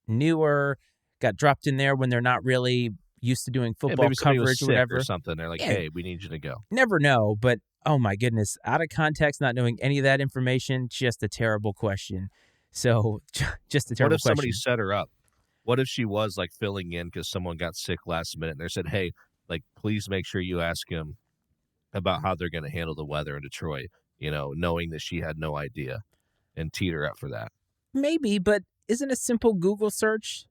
newer got dropped in there when they're not really used to doing Yeah, football maybe somebody was coverage or sick or whatever. something. They're like, Yeah, hey, we need you to go. never know, but oh my goodness, out of context, not knowing any of that information, just a terrible question. So, just a What terrible if somebody question. set her up? What if she was like filling in because someone got sick last minute and they said, hey, like, please make sure you ask him about how they're going to handle the weather in Detroit, knowing that she had no idea and teed her up for that. Maybe, but isn't a simple Google search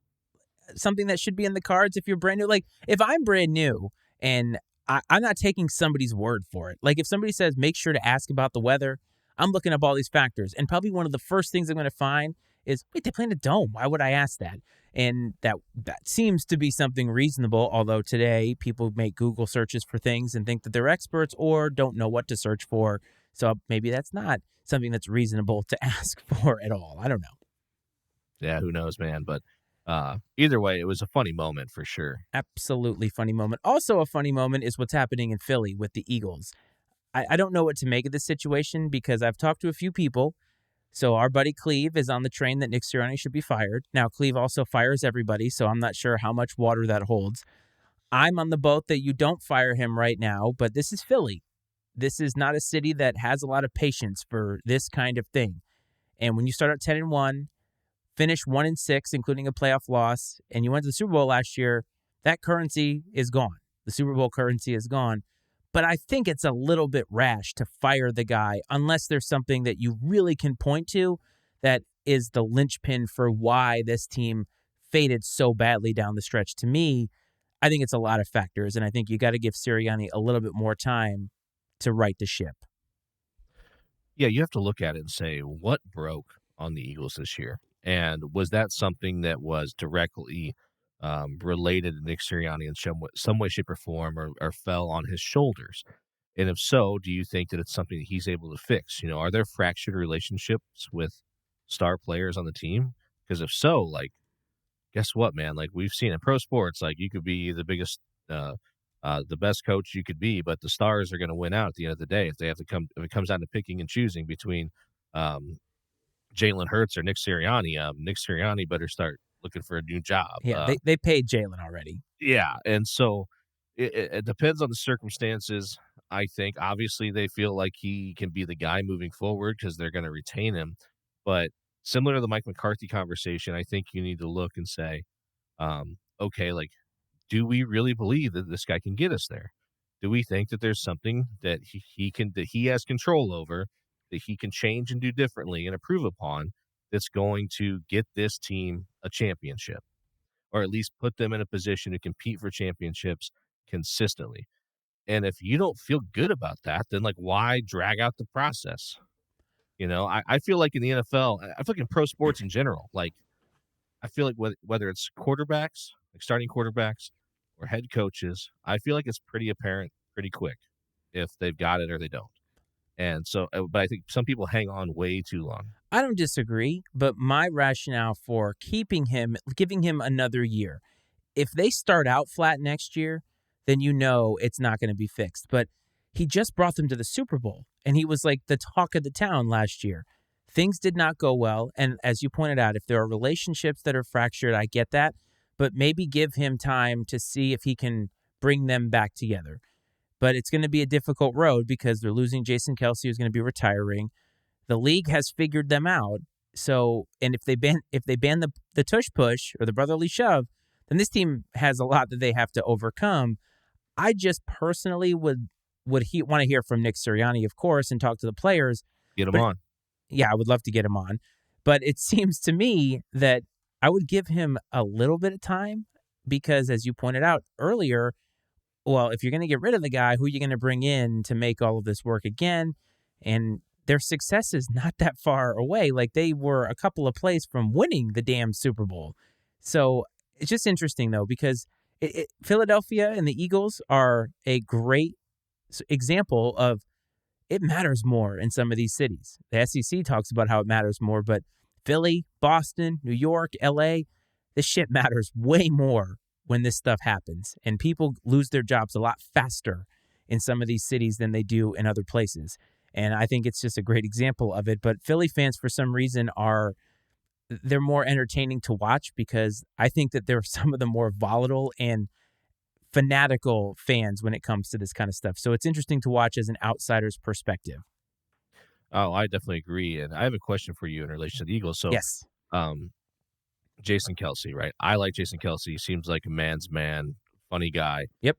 something that should be in the cards if you're brand new? Like, if I'm brand new and I'm not taking somebody's word for it. Like, if somebody says, make sure to ask about the weather, I'm looking up all these factors. And probably one of the first things I'm going to find is, wait, they play in a dome. Why would I ask that? And that seems to be something reasonable, although today people make Google searches for things and think that they're experts or don't know what to search for. So maybe that's not something that's reasonable to ask for at all. I don't know. Yeah, who knows, man? But either way, it was a funny moment for sure. Absolutely funny moment. Also a funny moment is what's happening in Philly with the Eagles. I don't know what to make of this situation because I've talked to a few people. So our buddy Cleve is on the train that Nick Sirianni should be fired. Now, Cleve also fires everybody, so I'm not sure how much water that holds. I'm on the boat that you don't fire him right now, but this is Philly. This is not a city that has a lot of patience for this kind of thing. And when you start at 10-1, finish 1-6, including a playoff loss, and you went to the Super Bowl last year, that currency is gone. The Super Bowl currency is gone. But I think it's a little bit rash to fire the guy unless there's something that you really can point to that is the linchpin for why this team faded so badly down the stretch. To me, I think it's a lot of factors, and I think you got to give Sirianni a little bit more time to right the ship. Yeah, you have to look at it and say, what broke on the Eagles this year? And was that something that was directly related to Nick Sirianni in some way, shape, or form, or fell on his shoulders? And if so, do you think that it's something that he's able to fix? Are there fractured relationships with star players on the team? Because if so, like, guess what, man? Like, we've seen in pro sports, like, you could be the biggest, the best coach you could be, but the stars are going to win out at the end of the day if it comes down to picking and choosing between um, Jalen Hurts or Nick Sirianni. Nick Sirianni better start looking for a new job. Yeah, they paid Jalen already. Yeah, and so it depends on the circumstances. I think obviously they feel like he can be the guy moving forward because they're going to retain him. But similar to the Mike McCarthy conversation, I think you need to look and say, okay, like, do we really believe that this guy can get us there? Do we think that there's something that he has control over, that he can change and do differently and improve upon, that's going to get this team a championship, or at least put them in a position to compete for championships consistently? And if you don't feel good about that, then, like, why drag out the process? I feel like in the NFL, I feel like in pro sports in general, like, I feel like whether it's quarterbacks, like starting quarterbacks, or head coaches, I feel like it's pretty apparent pretty quick if they've got it or they don't. And so, but I think some people hang on way too long. I don't disagree, but my rationale for keeping him, giving him another year, if they start out flat next year, then you know it's not going to be fixed. But he just brought them to the Super Bowl, and he was like the talk of the town last year. Things did not go well, and as you pointed out, if there are relationships that are fractured, I get that, but maybe give him time to see if he can bring them back together. But it's going to be a difficult road because they're losing Jason Kelsey, who's going to be retiring. The league has figured them out. So, and if they ban the tush push or the brotherly shove, then this team has a lot that they have to overcome. I just personally would want to hear from Nick Sirianni, of course, and talk to the players. Get them But on. yeah, I would love to get him on. But it seems to me that I would give him a little bit of time because, as you pointed out earlier, well, if you're going to get rid of the guy, who are you going to bring in to make all of this work again? And their success is not that far away. Like, they were a couple of plays from winning the damn Super Bowl. So it's just interesting, though, because Philadelphia and the Eagles are a great example of it matters more in some of these cities. The SEC talks about how it matters more, but Philly, Boston, New York, LA, this shit matters way more when this stuff happens. And people lose their jobs a lot faster in some of these cities than they do in other places. And I think it's just a great example of it. But Philly fans, for some reason, they're more entertaining to watch because I think that they're some of the more volatile and fanatical fans when it comes to this kind of stuff. So it's interesting to watch as an outsider's perspective. Oh, I definitely agree. And I have a question for you in relation to the Eagles. So, Yes. Jason Kelsey, right? I like Jason Kelsey. He seems like a man's man, funny guy. Yep.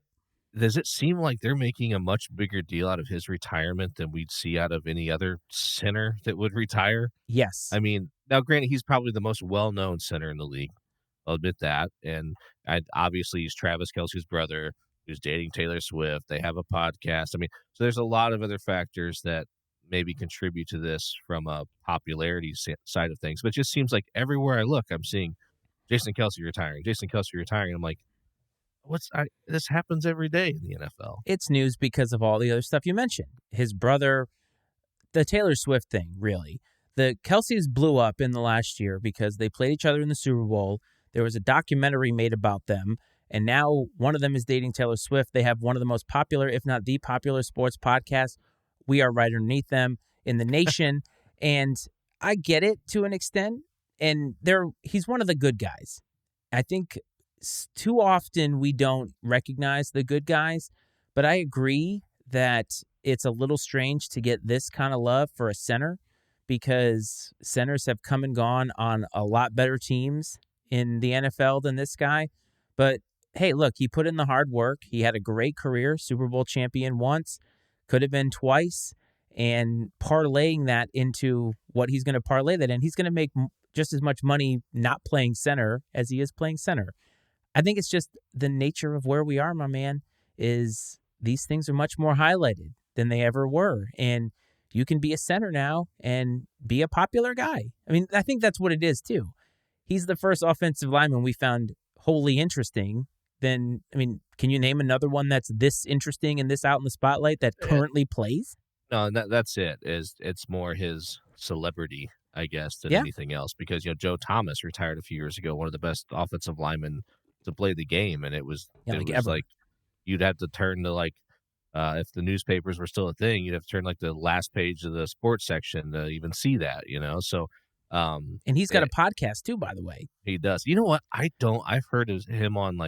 Does it seem like they're making a much bigger deal out of his retirement than we'd see out of any other center that would retire? Yes. I mean, now granted, he's probably the most well-known center in the league. I'll admit that. And obviously, he's Travis Kelsey's brother who's dating Taylor Swift. They have a podcast. I mean, so there's a lot of other factors that maybe contribute to this from a popularity side of things. But it just seems like everywhere I look, I'm seeing Jason Kelsey retiring, Jason Kelsey retiring. I'm like, this happens every day in the NFL. It's news because of all the other stuff you mentioned. His brother, the Taylor Swift thing, really. The Kelseys blew up in the last year because they played each other in the Super Bowl. There was a documentary made about them, and now one of them is dating Taylor Swift. They have one of the most popular, if not the popular, sports podcasts. We are right underneath them in the nation, and I get it to an extent, and he's one of the good guys. I think too often we don't recognize the good guys, but I agree that it's a little strange to get this kind of love for a center because centers have come and gone on a lot better teams in the NFL than this guy. But hey, look, he put in the hard work. He had a great career, Super Bowl champion once, could have been twice, and parlaying that into what he's going to parlay that in. He's going to make just as much money not playing center as he is playing center. I think it's just the nature of where we are, my man, is these things are much more highlighted than they ever were. And you can be a center now and be a popular guy. I mean, I think that's what it is, too. He's the first offensive lineman we found wholly interesting. Then, I mean, can you name another one that's this interesting and this out in the spotlight that currently plays? No, that's it. It's more his celebrity, I guess, than anything else. Because, Joe Thomas retired a few years ago, one of the best offensive linemen to play the game, and it was like you'd have to turn to if the newspapers were still a thing, you'd have to turn the last page of the sports section to even see that, So, and he's got a podcast too, by the way. He does. You know what? I've heard of him on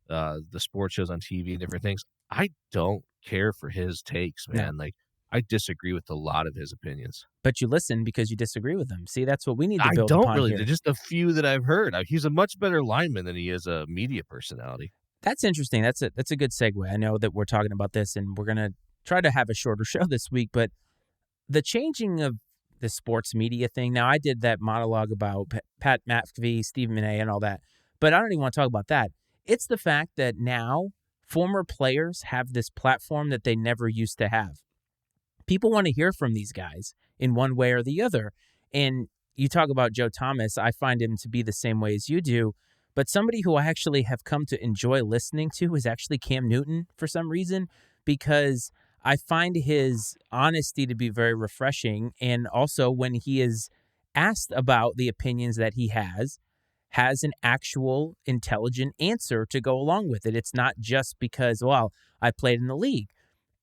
the sports shows on TV and different things. I don't care for his takes, man. No. I disagree with a lot of his opinions. But you listen because you disagree with them. See, that's what we need to build upon here. I don't really. here. There's just a few that I've heard. He's a much better lineman than he is a media personality. That's interesting. That's a good segue. I know that we're talking about this, and we're going to try to have a shorter show this week, but the changing of the sports media thing. Now, I did that monologue about Pat McAfee, Stephen A., and all that, but I don't even want to talk about that. It's the fact that now former players have this platform that they never used to have. People want to hear from these guys in one way or the other. And you talk about Joe Thomas, I find him to be the same way as you do. But somebody who I actually have come to enjoy listening to is actually Cam Newton for some reason, because I find his honesty to be very refreshing. And also when he is asked about the opinions that he has an actual intelligent answer to go along with it. It's not just because, well, I played in the league.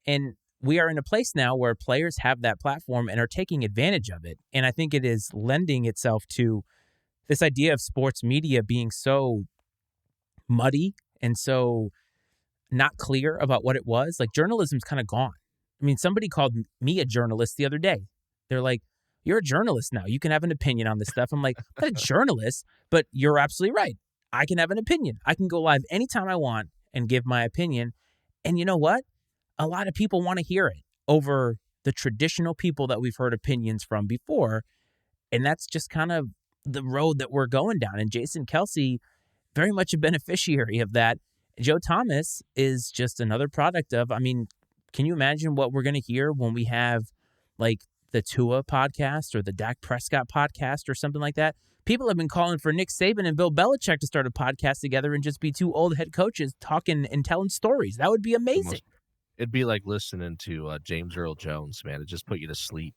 And we are in a place now where players have that platform and are taking advantage of it. And I think it is lending itself to this idea of sports media being so muddy and so not clear about what it was. Like, journalism's kind of gone. I mean, somebody called me a journalist the other day. They're like, you're a journalist now. You can have an opinion on this stuff. I'm like, I'm not a journalist, but you're absolutely right. I can have an opinion. I can go live anytime I want and give my opinion. And you know what? A lot of people want to hear it over the traditional people that we've heard opinions from before. And that's just kind of the road that we're going down. And Jason Kelce, very much a beneficiary of that. Joe Thomas is just another product of, I mean, can you imagine what we're going to hear when we have like the Tua podcast or the Dak Prescott podcast or something like that? People have been calling for Nick Saban and Bill Belichick to start a podcast together and just be two old head coaches talking and telling stories. That would be amazing. It'd be like listening to James Earl Jones, man. It just put you to sleep.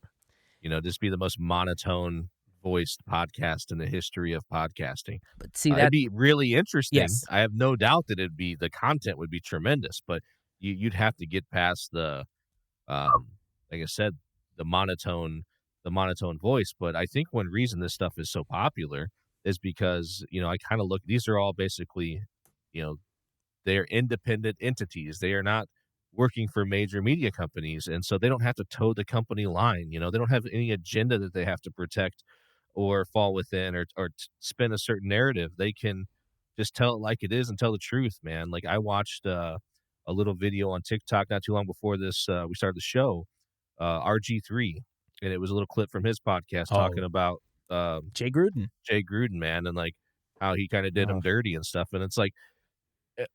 Just be the most monotone voiced podcast in the history of podcasting. But see, it'd be really interesting. Yes. I have no doubt that the content would be tremendous, but you'd have to get past the, like I said, the monotone voice. But I think one reason this stuff is so popular is because, I kind of look, these are all basically, they're independent entities. They are not working for major media companies. And so they don't have to toe the company line. They don't have any agenda that they have to protect or fall within or spin a certain narrative. They can just tell it like it is and tell the truth, man. Like, I watched a little video on TikTok not too long before this, we started the show, RG3, and it was a little clip from his podcast talking about Jay Gruden, man, and like how he kind of did him dirty and stuff. And it's like,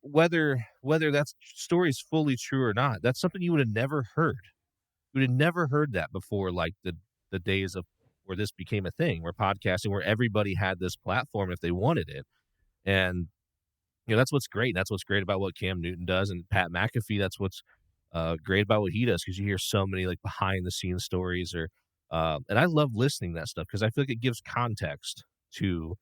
whether that story is fully true or not, that's something you would have never heard. You would have never heard that before, like the days of where this became a thing, where podcasting, where everybody had this platform if they wanted it. And that's what's great. That's what's great about what Cam Newton does, and Pat McAfee. That's what's great about what he does, because you hear so many like behind the scenes stories, or and I love listening to that stuff because I feel like it gives context to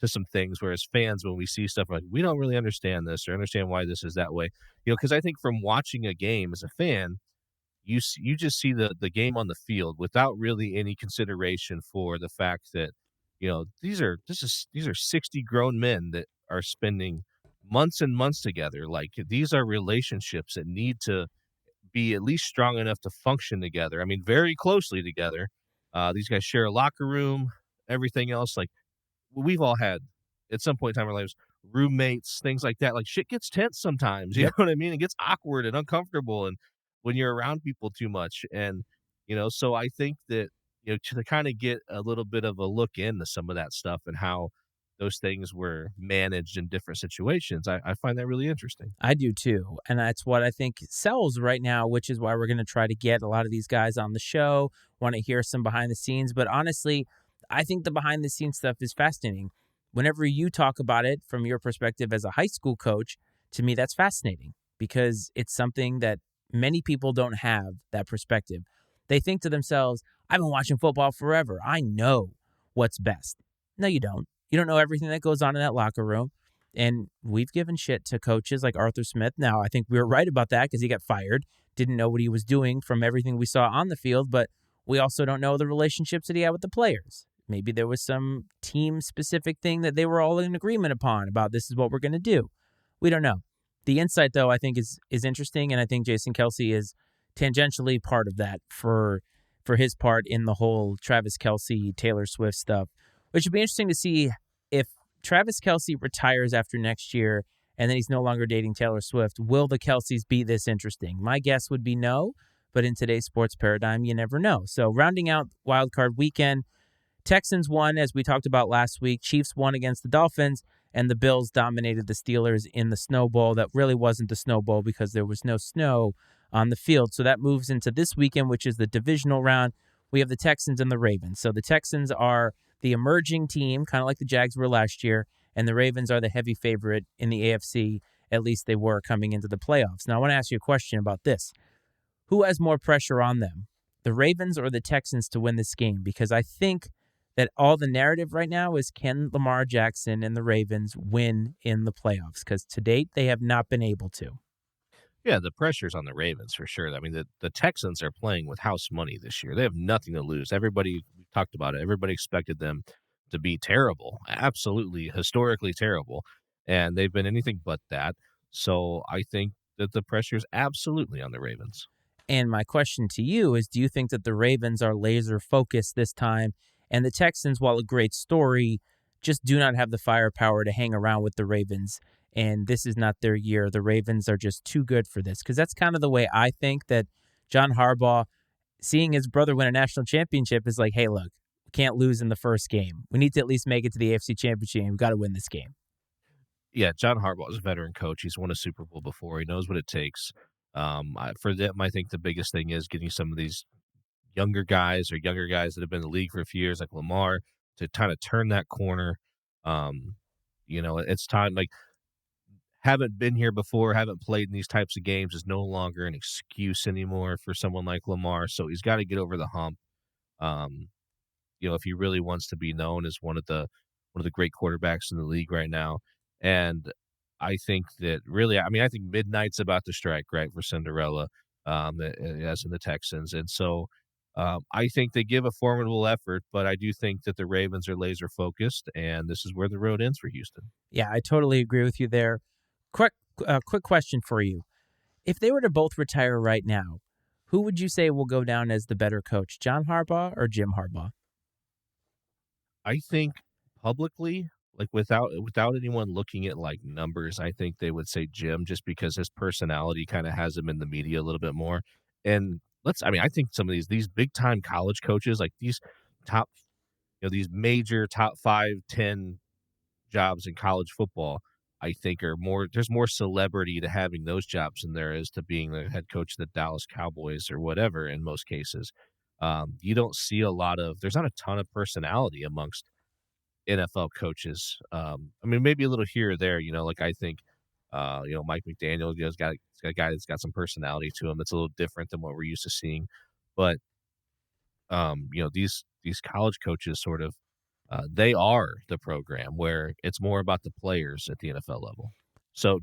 some things. Whereas fans, when we see stuff like, we don't really understand this or understand why this is that way, because I think from watching a game as a fan, you just see the game on the field without really any consideration for the fact that these are 60 grown men that are spending months and months together. Like, these are relationships that need to be at least strong enough to function together. I mean, very closely together. These guys share a locker room, everything else. Like, we've all had at some point in time in our lives roommates, things like that. Like, shit gets tense sometimes. You know what I mean? It gets awkward and uncomfortable, and when you're around people too much. And so I think that to kind of get a little bit of a look into some of that stuff and how those things were managed in different situations, I find that really interesting. I do too. And that's what I think sells right now, which is why we're going to try to get a lot of these guys on the show, want to hear some behind the scenes. But honestly, I think the behind the scenes stuff is fascinating. Whenever you talk about it from your perspective as a high school coach, to me, that's fascinating, because it's something that many people don't have that perspective. They think to themselves, I've been watching football forever. I know what's best. No, you don't. You don't know everything that goes on in that locker room. And we've given shit to coaches like Arthur Smith. Now, I think we were right about that because he got fired, didn't know what he was doing from everything we saw on the field, but we also don't know the relationships that he had with the players. Maybe there was some team-specific thing that they were all in agreement upon about, this is what we're going to do. We don't know. The insight, though, I think is interesting, and I think Jason Kelce is tangentially part of that for his part in the whole Travis Kelce, Taylor Swift stuff, which would be interesting to see if Travis Kelce retires after next year and then he's no longer dating Taylor Swift. Will the Kelces be this interesting? My guess would be no, but in today's sports paradigm, you never know. So rounding out Wildcard Weekend, Texans won, as we talked about last week. Chiefs won against the Dolphins, and the Bills dominated the Steelers in the Snow Bowl. That really wasn't the Snow Bowl because there was no snow on the field. So that moves into this weekend, which is the divisional round. We have the Texans and the Ravens. So the Texans are the emerging team, kind of like the Jags were last year, and the Ravens are the heavy favorite in the AFC. At least they were coming into the playoffs. Now, I want to ask you a question about this. Who has more pressure on them, the Ravens or the Texans, to win this game? Because I think that all the narrative right now is, can Lamar Jackson and the Ravens win in the playoffs? Because to date, they have not been able to. Yeah, the pressure's on the Ravens for sure. I mean, the Texans are playing with house money this year. They have nothing to lose. Everybody we talked about it. Everybody expected them to be terrible, absolutely historically terrible, and they've been anything but that. So I think that the pressure's absolutely on the Ravens. And my question to you is, do you think that the Ravens are laser focused this time, and the Texans, while a great story, just do not have the firepower to hang around with the Ravens, and this is not their year? The Ravens are just too good for this? Because that's kind of the way I think that John Harbaugh, seeing his brother win a national championship, is like, hey, look, we can't lose in the first game. We need to at least make it to the AFC Championship. We've got to win this game. Yeah, John Harbaugh is a veteran coach. He's won a Super Bowl before. He knows what it takes. For them, I think the biggest thing is getting some of these younger guys that have been in the league for a few years, like Lamar, to kind of turn that corner. Um, it's time. Like, haven't been here before, haven't played in these types of games is no longer an excuse anymore for someone like Lamar. So he's got to get over the hump. Um, if he really wants to be known as one of the great quarterbacks in the league right now. And I think that really, I mean, I think midnight's about to strike, right, for Cinderella, as in the Texans. And so I think they give a formidable effort, but I do think that the Ravens are laser focused, and this is where the road ends for Houston. Yeah, I totally agree with you there. Quick question for you. If they were to both retire right now, who would you say will go down as the better coach, John Harbaugh or Jim Harbaugh? I think publicly, like without anyone looking at like numbers, I think they would say Jim, just because his personality kind of has him in the media a little bit more. And I think some of these big time college coaches, like these top, these major top 5, 10 jobs in college football, I think are more. There's more celebrity to having those jobs than there is to being the head coach of the Dallas Cowboys or whatever. In most cases, you don't see a lot of. There's not a ton of personality amongst NFL coaches. I mean, maybe a little here or there, like I think, Mike McDaniel, he's got a guy that's got some personality to him that's a little different than what we're used to seeing. But, these college coaches sort of, they are the program where it's more about the players at the NFL level. So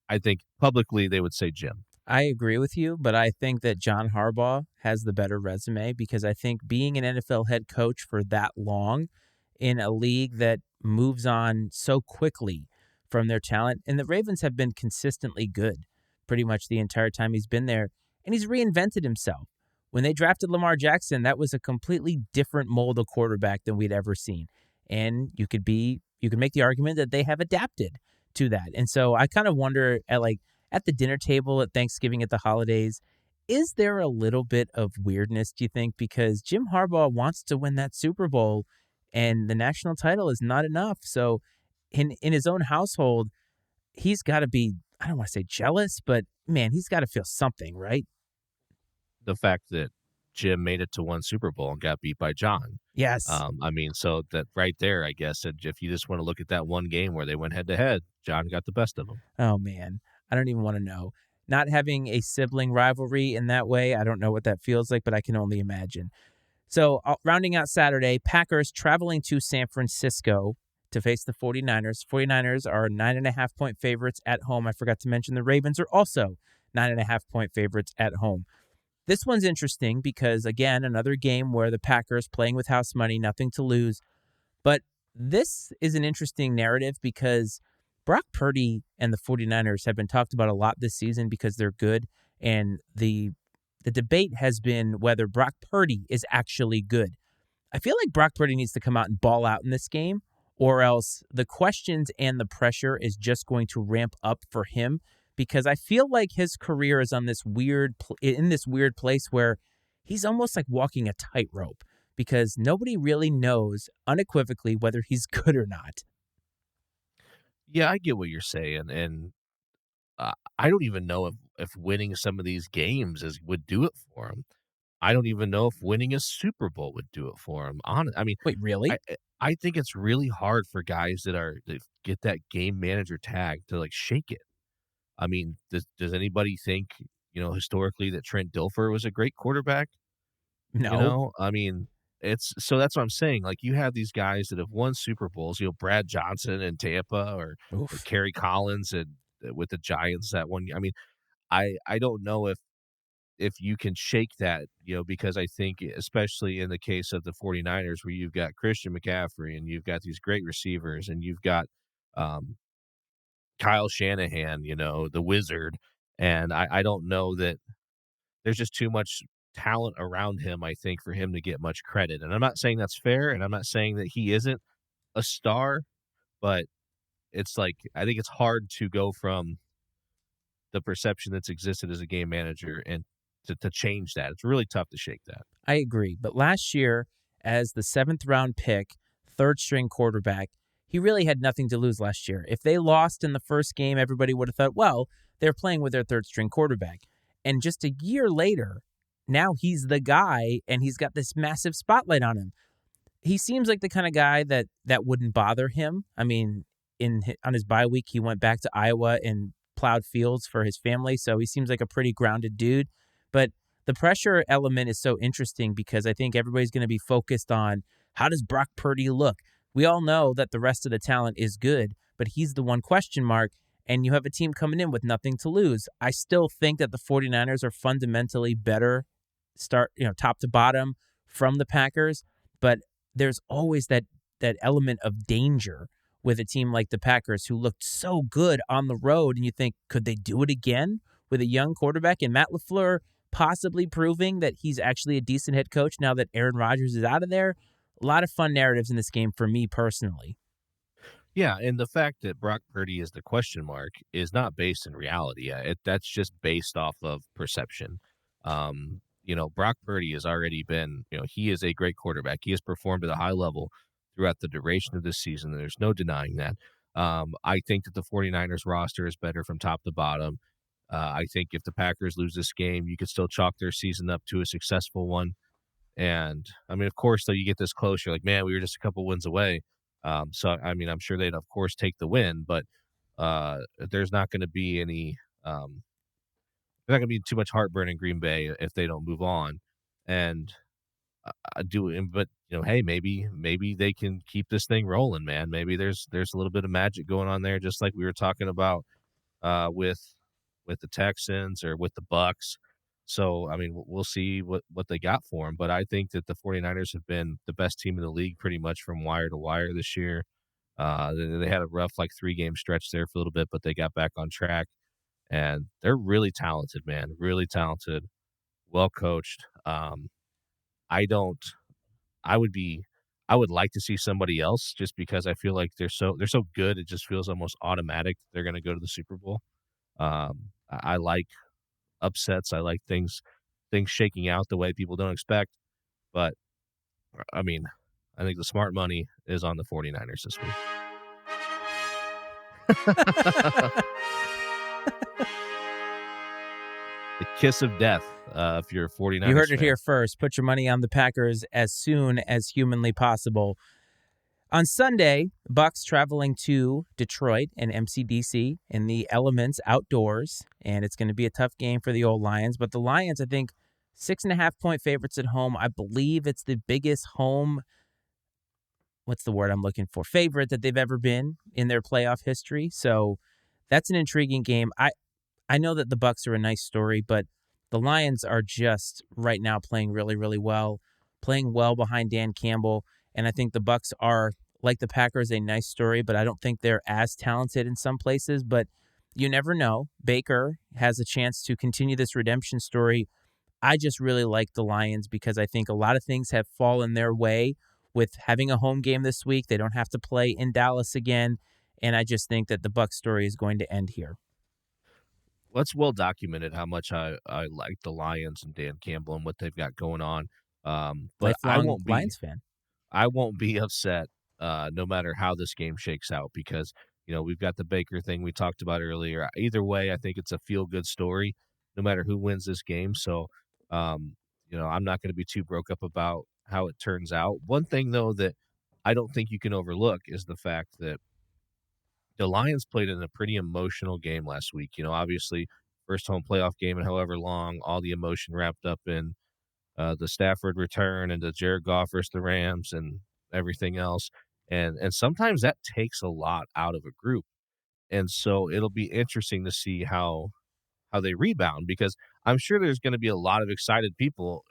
I think publicly they would say Jim. I agree with you, but I think that John Harbaugh has the better resume because I think being an NFL head coach for that long in a league that moves on so quickly from their talent, and the Ravens have been consistently good pretty much the entire time he's been there, and he's reinvented himself. When they drafted Lamar Jackson, that was a completely different mold of quarterback than we'd ever seen. And you could make the argument that they have adapted to that. And so I kind of wonder at the dinner table at Thanksgiving, at the holidays, is there a little bit of weirdness, do you think? Because Jim Harbaugh wants to win that Super Bowl and the national title is not enough. So in his own household, he's got to be, I don't want to say jealous, but man, he's got to feel something, right? The fact that Jim made it to one Super Bowl and got beat by John. Yes. I mean, so that right there, I guess, if you just want to look at that one game where they went head to head, John got the best of them. Oh, man. I don't even want to know. Not having a sibling rivalry in that way, I don't know what that feels like, but I can only imagine. So, rounding out Saturday, Packers traveling to San Francisco to face the 49ers. 49ers are 9.5-point favorites at home. I forgot to mention the Ravens are also 9.5-point favorites at home. This one's interesting because, again, another game where the Packers playing with house money, nothing to lose. But this is an interesting narrative because Brock Purdy and the 49ers have been talked about a lot this season because they're good. And the debate has been whether Brock Purdy is actually good. I feel like Brock Purdy needs to come out and ball out in this game, or else the questions and the pressure is just going to ramp up for him, because I feel like his career is on this in this weird place where he's almost like walking a tightrope because nobody really knows unequivocally whether he's good or not. Yeah, I get what you're saying, and I don't even know if winning some of these games would do it for him. I don't even know if winning a Super Bowl would do it for him. I mean, Wait, really? I think it's really hard for guys that get that game manager tag to, like, shake it. I mean, does anybody think, historically that Trent Dilfer was a great quarterback? No. I mean, it's so that's what I'm saying. Like, you have these guys that have won Super Bowls, Brad Johnson in Tampa or Oof. Kerry Collins and with the Giants that one year. I mean, I don't know if you can shake that, because I think especially in the case of the 49ers where you've got Christian McCaffrey and you've got these great receivers and you've got um, Kyle Shanahan, the wizard, and I don't know that there's just too much talent around him, I think, for him to get much credit. And I'm not saying that's fair, and I'm not saying that he isn't a star, but it's like I think it's hard to go from the perception that's existed as a game manager and to change that. It's really tough to shake that. I agree. But last year, as the seventh round pick, third string quarterback, he really had nothing to lose last year. If they lost in the first game, everybody would have thought, well, they're playing with their third string quarterback. And just a year later, now he's the guy and he's got this massive spotlight on him. He seems like the kind of guy that wouldn't bother him. I mean, on his bye week, he went back to Iowa and plowed fields for his family, so he seems like a pretty grounded dude. But the pressure element is so interesting because I think everybody's going to be focused on how does Brock Purdy look? We all know that the rest of the talent is good, but he's the one question mark, and you have a team coming in with nothing to lose. I still think that the 49ers are fundamentally better top to bottom from the Packers, but there's always that element of danger with a team like the Packers who looked so good on the road, and you think, could they do it again with a young quarterback and Matt LaFleur possibly proving that he's actually a decent head coach now that Aaron Rodgers is out of there? A lot of fun narratives in this game for me personally. Yeah, and the fact that Brock Purdy is the question mark is not based in reality. That's just based off of perception. Brock Purdy has already been, he is a great quarterback. He has performed at a high level throughout the duration of this season. There's no denying that. I think that the 49ers roster is better from top to bottom. I think if the Packers lose this game, you could still chalk their season up to a successful one. And I mean, of course, though, you get this close, you're like, man, we were just a couple wins away. So I mean, I'm sure they'd of course take the win, but there's not going to be any, there's not going to be too much heartburn in Green Bay if they don't move on. And I do, but hey, maybe they can keep this thing rolling, man. Maybe there's a little bit of magic going on there, just like we were talking about uh, with with the Texans or with the Bucks. So, I mean, we'll see what they got for him, but I think that the 49ers have been the best team in the league pretty much from wire to wire this year. They had a rough, like, 3-game stretch there for a little bit, but they got back on track, and they're really talented, man, really talented, well coached. I don't I would be I would like to see somebody else just because I feel like they're so good, it just feels almost automatic that they're gonna go to the Super Bowl. I like upsets. I like things shaking out the way people don't expect. But I mean, I think the smart money is on the 49ers this week. The kiss of death, if you're a 49ers You heard it fan. here first. Put your money on the Packers as soon as humanly possible. On Sunday, Bucks traveling to Detroit and MCDC in the elements outdoors, and it's going to be a tough game for the old Lions. But the Lions, I think, 6.5-point favorites at home. I believe it's the biggest home. What's the word I'm looking for? Favorite that they've ever been in their playoff history. So that's an intriguing game. I know that the Bucks are a nice story, but the Lions are just right now playing really, really well, playing well behind Dan Campbell. And I think the Bucks are, like the Packers, a nice story, but I don't think they're as talented in some places. But you never know. Baker has a chance to continue this redemption story. I just really like the Lions because I think a lot of things have fallen their way with having a home game this week. They don't have to play in Dallas again. And I just think that the Bucks story is going to end here. Well, it's well documented how much I like the Lions and Dan Campbell and what they've got going on. But Lifelong Lions fan. I won't be upset no matter how this game shakes out because we've got the Baker thing we talked about earlier. Either way, I think it's a feel good story, no matter who wins this game. So I'm not going to be too broke up about how it turns out. One thing though that I don't think you can overlook is the fact that the Lions played in a pretty emotional game last week. Obviously, first home playoff game in however long, all the emotion wrapped up in the Stafford return and the Jared Goff versus the Rams and everything else. And sometimes that takes a lot out of a group. And so it'll be interesting to see how they rebound, because I'm sure there's going to be a lot of excited people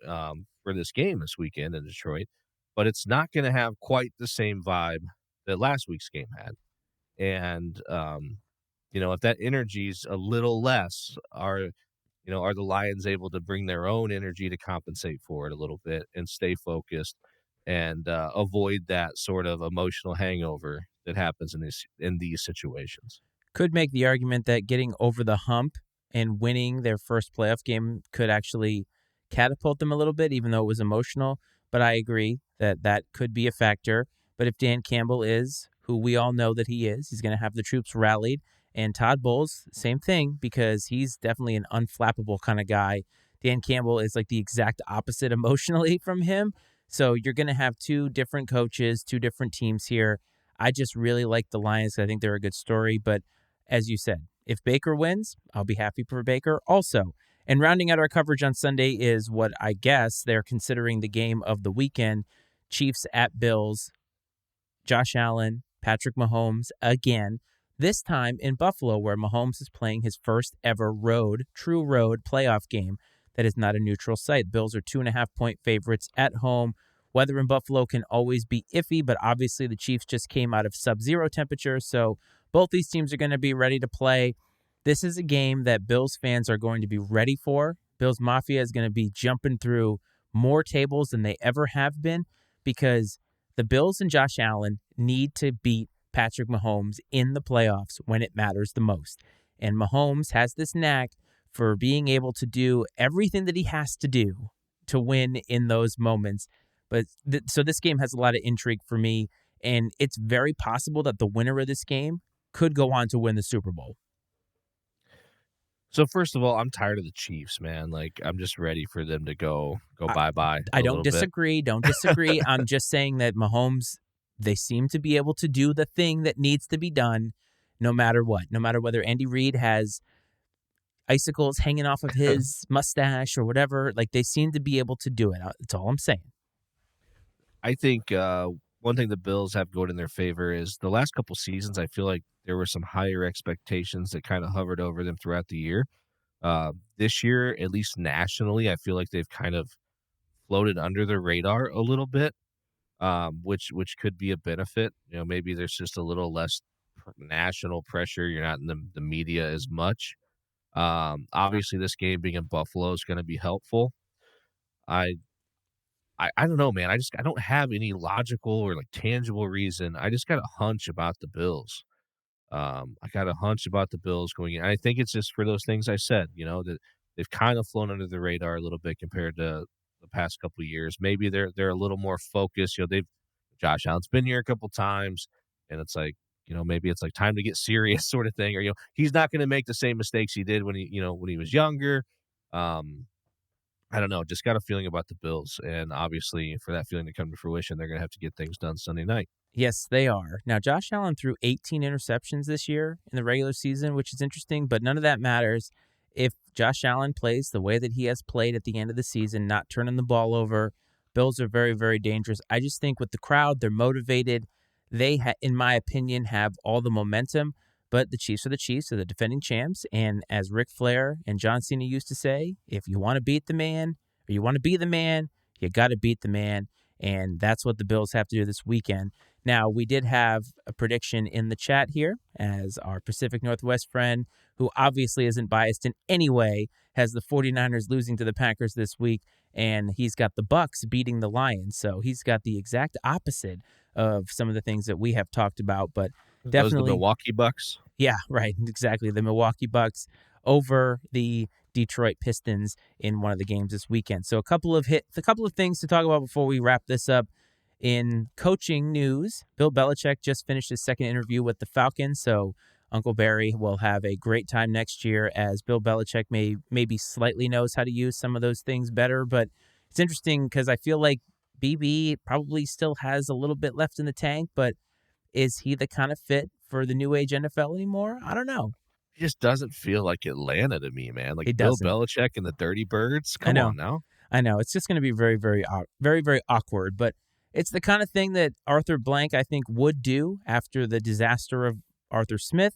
for this game this weekend in Detroit, but it's not going to have quite the same vibe that last week's game had. And if that energy's a little less, are the Lions able to bring their own energy to compensate for it a little bit and stay focused and avoid that sort of emotional hangover that happens in these situations? Could make the argument that getting over the hump and winning their first playoff game could actually catapult them a little bit, even though it was emotional. But I agree that that could be a factor. But if Dan Campbell is who we all know that he is, he's going to have the troops rallied. And Todd Bowles, same thing, because he's definitely an unflappable kind of guy. Dan Campbell is like the exact opposite emotionally from him. So you're going to have two different coaches, two different teams here. I just really like the Lions. I think they're a good story. But as you said, if Baker wins, I'll be happy for Baker also. And rounding out our coverage on Sunday is what I guess they're considering the game of the weekend. Chiefs at Bills. Josh Allen, Patrick Mahomes again, this time in Buffalo, where Mahomes is playing his first ever true road playoff game that is not a neutral site. Bills are 2.5-point favorites at home. Weather in Buffalo can always be iffy, but obviously the Chiefs just came out of sub-zero temperature, so both these teams are going to be ready to play. This is a game that Bills fans are going to be ready for. Bills Mafia is going to be jumping through more tables than they ever have been, because the Bills and Josh Allen need to beat Patrick Mahomes in the playoffs when it matters the most. And Mahomes has this knack for being able to do everything that he has to do to win in those moments. But so this game has a lot of intrigue for me, and it's very possible that the winner of this game could go on to win the Super Bowl. So first of all, I'm tired of the Chiefs, man. Like, I'm just ready for them to go bye-bye. I don't disagree. Don't disagree. I'm just saying that Mahomes, they seem to be able to do the thing that needs to be done no matter what. No matter whether Andy Reid has icicles hanging off of his mustache or whatever, like they seem to be able to do it. That's all I'm saying. I think one thing the Bills have going in their favor is the last couple seasons, I feel like there were some higher expectations that kind of hovered over them throughout the year. This year, at least nationally, I feel like they've kind of floated under the radar a little bit, which could be a benefit. Maybe there's just a little less national pressure. You're not in the media as much. Obviously, this game being in Buffalo is going to be helpful. I don't know, man. I don't have any logical or like tangible reason. I just got a hunch about the Bills. I got a hunch about the Bills going in. I think it's just for those things I said, that they've kind of flown under the radar a little bit compared to the past couple of years. Maybe they're a little more focused. Josh Allen's been here a couple times, and it's like, maybe it's like time to get serious sort of thing. Or, he's not going to make the same mistakes he did when he was younger. I don't know. Just got a feeling about the Bills. And obviously, for that feeling to come to fruition, they're going to have to get things done Sunday night. Yes, they are. Now, Josh Allen threw 18 interceptions this year in the regular season, which is interesting, but none of that matters. If Josh Allen plays the way that he has played at the end of the season, not turning the ball over, Bills are very, very dangerous. I just think with the crowd, they're motivated. They, in my opinion, have all the momentum, but the Chiefs are the Chiefs, are the defending champs. And as Ric Flair and John Cena used to say, if you want to beat the man, or you want to be the man, you got to beat the man. And that's what the Bills have to do this weekend. Now, we did have a prediction in the chat here, as our Pacific Northwest friend, who obviously isn't biased in any way, has the 49ers losing to the Packers this week, and he's got the Bucks beating the Lions. So he's got the exact opposite of some of the things that we have talked about, but definitely Those the Milwaukee Bucks. Yeah, right. Exactly. The Milwaukee Bucks over the Detroit Pistons in one of the games this weekend. So a couple of things to talk about before we wrap this up. In coaching news, Bill Belichick just finished his second interview with the Falcons, so Uncle Barry will have a great time next year, as Bill Belichick maybe slightly knows how to use some of those things better, but it's interesting because I feel like BB probably still has a little bit left in the tank, but is he the kind of fit for the new age NFL anymore? I don't know. It just doesn't feel like Atlanta to me, man. Like He Bill doesn't. Belichick and the Dirty Birds. I Come know. on now. I know. It's just going to be very, very, very awkward. But it's the kind of thing that Arthur Blank, I think, would do after the disaster of Arthur Smith.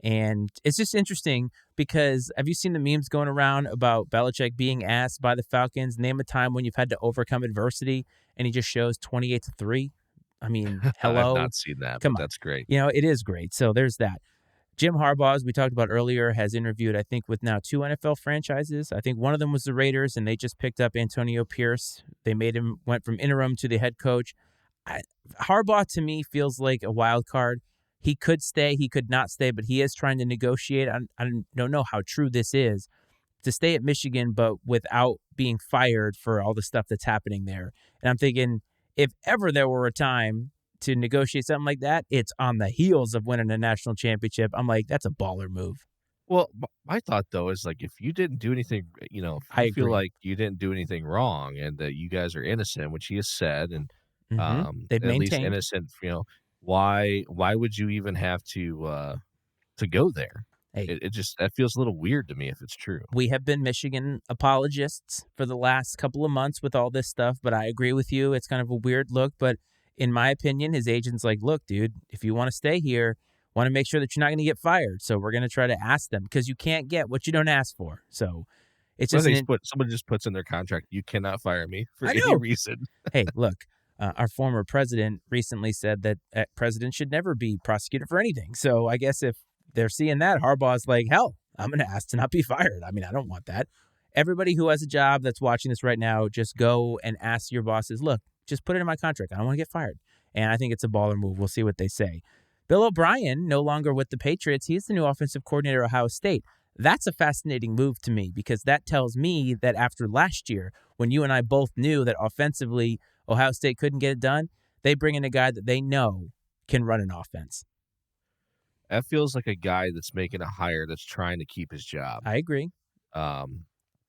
And it's just interesting because have you seen the memes going around about Belichick being asked by the Falcons, name a time when you've had to overcome adversity, and he just shows 28-3? I mean, I've hello? not seen that, Come but on. that's great. It is great. So there's that. Jim Harbaugh, as we talked about earlier, has interviewed, I think, with now 2 NFL franchises. I think one of them was the Raiders, and they just picked up Antonio Pierce. They went from interim to the head coach. Harbaugh, to me, feels like a wild card. He could stay, he could not stay, but he is trying to negotiate. I don't know how true this is to stay at Michigan, but without being fired for all the stuff that's happening there. And I'm thinking, if ever there were a time to negotiate something like that, it's on the heels of winning a national championship. I'm like, that's a baller move. Well, my thought though is like if you didn't do anything, if I you feel agree. like you didn't do anything wrong and that you guys are innocent, which he has said, and They've at least maintained. innocent, why would you even have to go there? Hey, It just that feels a little weird to me if it's true. we have been Michigan apologists for the last couple of months with all this stuff, but I agree with you. It's kind of a weird look, but in my opinion, his agent's like, look, dude, if you want to stay here, want to make sure that you're not going to get fired. So we're going to try to ask them because you can't get what you don't ask for. So it's Well, just someone just puts in their contract, you cannot fire me for I any know. reason. Hey, look, our former president recently said that presidents should never be prosecuted for anything. So I guess if they're seeing that, Harbaugh's like, hell, I'm going to ask to not be fired. I mean, I don't want that. Everybody who has a job that's watching this right now, just go and ask your bosses, look, just put it in my contract. I don't want to get fired. And I think it's a baller move. We'll see what they say. Bill O'Brien, no longer with the Patriots, he's the new offensive coordinator at Ohio State. That's a fascinating move to me because that tells me that after last year, when you and I both knew that offensively Ohio State couldn't get it done, they bring in a guy that they know can run an offense. That feels like a guy that's making a hire that's trying to keep his job. I agree. Um,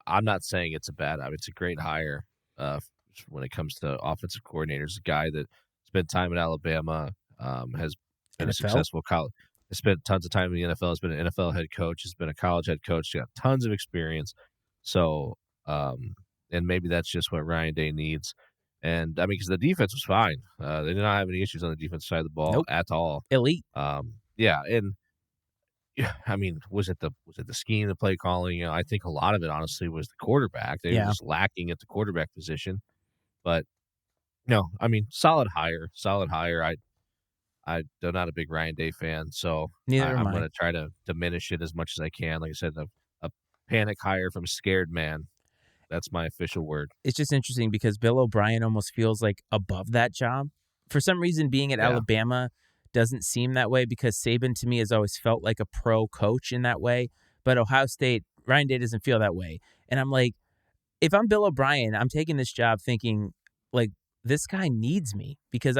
I'm not saying it's a bad. I mean, it's a great hire when it comes to offensive coordinators. A guy that spent time in Alabama, has been a NFL? successful college. Has spent tons of time in the NFL. Has been an NFL head coach. Has been a college head coach. Got tons of experience. So, and maybe that's just what Ryan Day needs. And I mean, because the defense was fine. They did not have any issues on the defensive side of the ball Nope. at all. Elite. Yeah, and yeah, I mean, was it the scheme, the play calling? I think a lot of it, honestly, was the quarterback. They were just lacking at the quarterback position. But no, I mean, solid hire, solid hire. I'm not a big Ryan Day fan, so Neither am I'm I. going to try to diminish it as much as I can. Like I said, a panic hire from a scared man. That's my official word. It's just interesting because Bill O'Brien almost feels like above that job. For some reason, being at Yeah. Alabama doesn't seem that way because Saban to me has always felt like a pro coach in that way. But Ohio State, Ryan Day doesn't feel that way. And I'm like, if I'm Bill O'Brien, I'm taking this job thinking, like, this guy needs me because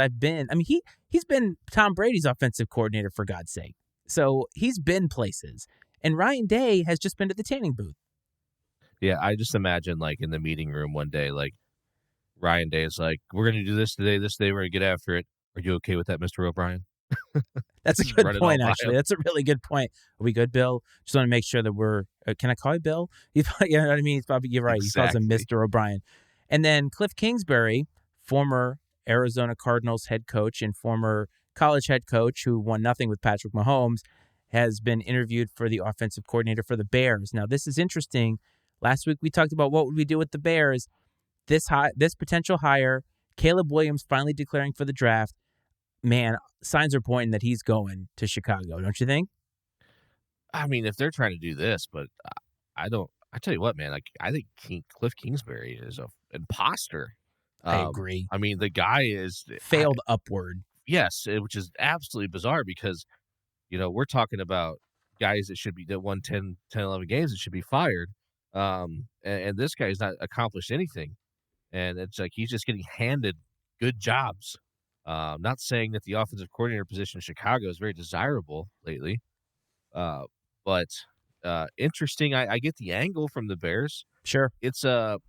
he's been Tom Brady's offensive coordinator, for God's sake. So he's been places. And Ryan Day has just been to the tanning booth. Yeah, I just imagine, like, in the meeting room one day, like, Ryan Day is like, we're going to do this today, we're going to get after it. Are you okay with that, Mr. O'Brien? That's a Just good run it all point, by actually. him. That's a really good point. Are we good, Bill? Just want to make sure that we're can I call you Bill? You know what I mean? You're right. He calls him Exactly. Mr. O'Brien. And then Cliff Kingsbury, former Arizona Cardinals head coach and former college head coach who won nothing with Patrick Mahomes, has been interviewed for the offensive coordinator for the Bears. Now, this is interesting. Last week we talked about what would we do with the Bears. This potential hire, Caleb Williams finally declaring for the draft. Man, signs are pointing that he's going to Chicago, don't you think? I mean, if they're trying to do this, but I don't. I tell you what, man. Like, I think Cliff Kingsbury is an imposter. I agree. I mean, the guy is Failed upward. yes, which is absolutely bizarre because we're talking about guys that won 10, 11 games that should be fired, and this guy's not accomplished anything, and it's like he's just getting handed good jobs. Not saying that the offensive coordinator position in Chicago is very desirable lately, but interesting. I get the angle from the Bears. Sure. It's a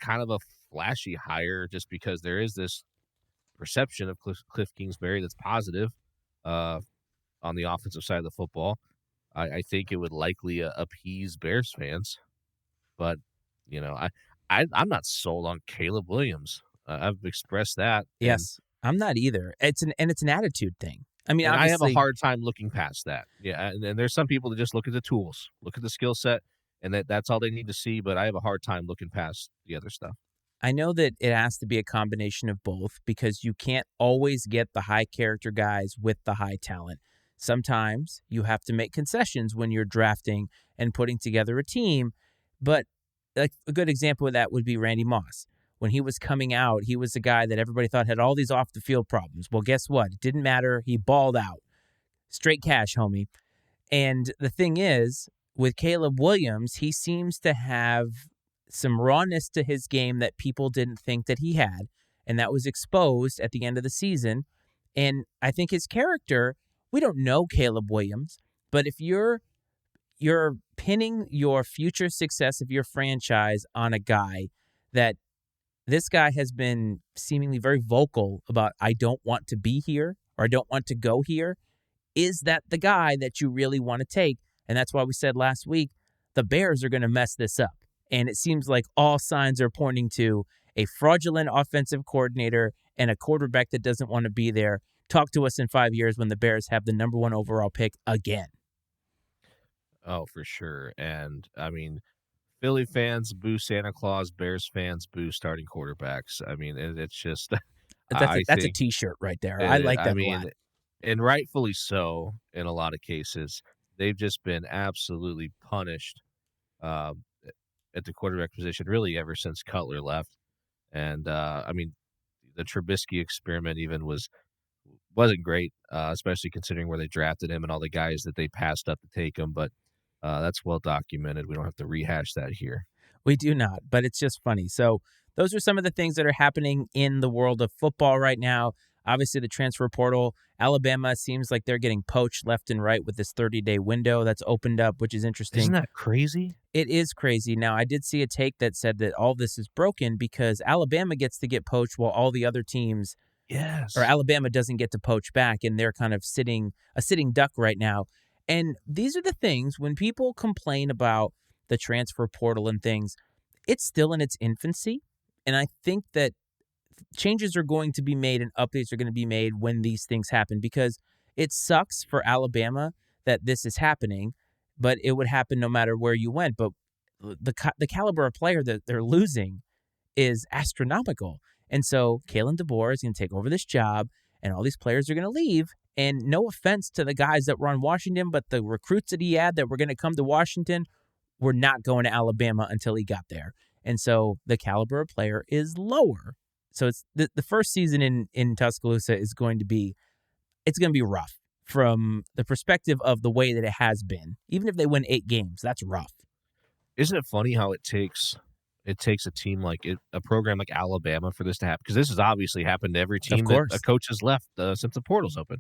kind of a flashy hire just because there is this perception of Cliff Kingsbury that's positive uh, on the offensive side of the football. I think it would likely appease Bears fans, but I'm not sold on Caleb Williams. I've expressed that, and Yes, I'm not either. It's an attitude thing. I mean, and I have a obviously, hard time looking past that. Yeah, and there's some people that just look at the tools, look at the skill set, and that's all they need to see. But I have a hard time looking past the other stuff. I know that it has to be a combination of both because you can't always get the high character guys with the high talent. Sometimes you have to make concessions when you're drafting and putting together a team. But like a good example of that would be Randy Moss. When he was coming out, he was a guy that everybody thought had all these off the field problems. Well, guess what? It didn't matter. He balled out. Straight cash, homie. And the thing is, with Caleb Williams, he seems to have some rawness to his game that people didn't think that he had, and that was exposed at the end of the season. And I think his character, we don't know Caleb Williams, but if you're pinning your future success of your franchise on a guy that this guy has been seemingly very vocal about, I don't want to be here or I don't want to go here, is that the guy that you really want to take? And that's why we said last week, the Bears are going to mess this up. And it seems like all signs are pointing to a fraudulent offensive coordinator and a quarterback that doesn't want to be there. Talk to us in 5 years when the Bears have the number 1 overall pick again. Oh, for sure. And I mean, Philly fans boo Santa Claus, Bears fans boo starting quarterbacks. I mean, it's just That's a T-shirt right there. I like that a lot. And rightfully so in a lot of cases. They've just been absolutely punished at the quarterback position, really ever since Cutler left. And I mean, the Trubisky experiment even wasn't great, especially considering where they drafted him and all the guys that they passed up to take him. But that's well documented. We don't have to rehash that here. We do not, but it's just funny. So those are some of the things that are happening in the world of football right now. Obviously, the transfer portal, Alabama seems like they're getting poached left and right with this 30-day window that's opened up, which is interesting. Isn't that crazy? It is crazy. Now, I did see a take that said that all this is broken because Alabama gets to get poached while all the other teams, or Alabama doesn't get to poach back, and they're kind of a sitting duck right now. And these are the things, when people complain about the transfer portal and things, it's still in its infancy. And I think that changes are going to be made and updates are going to be made when these things happen, because it sucks for Alabama that this is happening, but it would happen no matter where you went. But the caliber of player that they're losing is astronomical. And so Kalen DeBoer is going to take over this job, and all these players are going to leave. And no offense to the guys that were on Washington, but the recruits that he had that were going to come to Washington were not going to Alabama until he got there. And so the caliber of player is lower. So it's the first season in Tuscaloosa is going to be rough from the perspective of the way that it has been. Even if they win 8 games, that's rough. Isn't it funny how it takes a team a program like Alabama for this to happen? Because this has obviously happened to every team that a coach has left since the portal's open,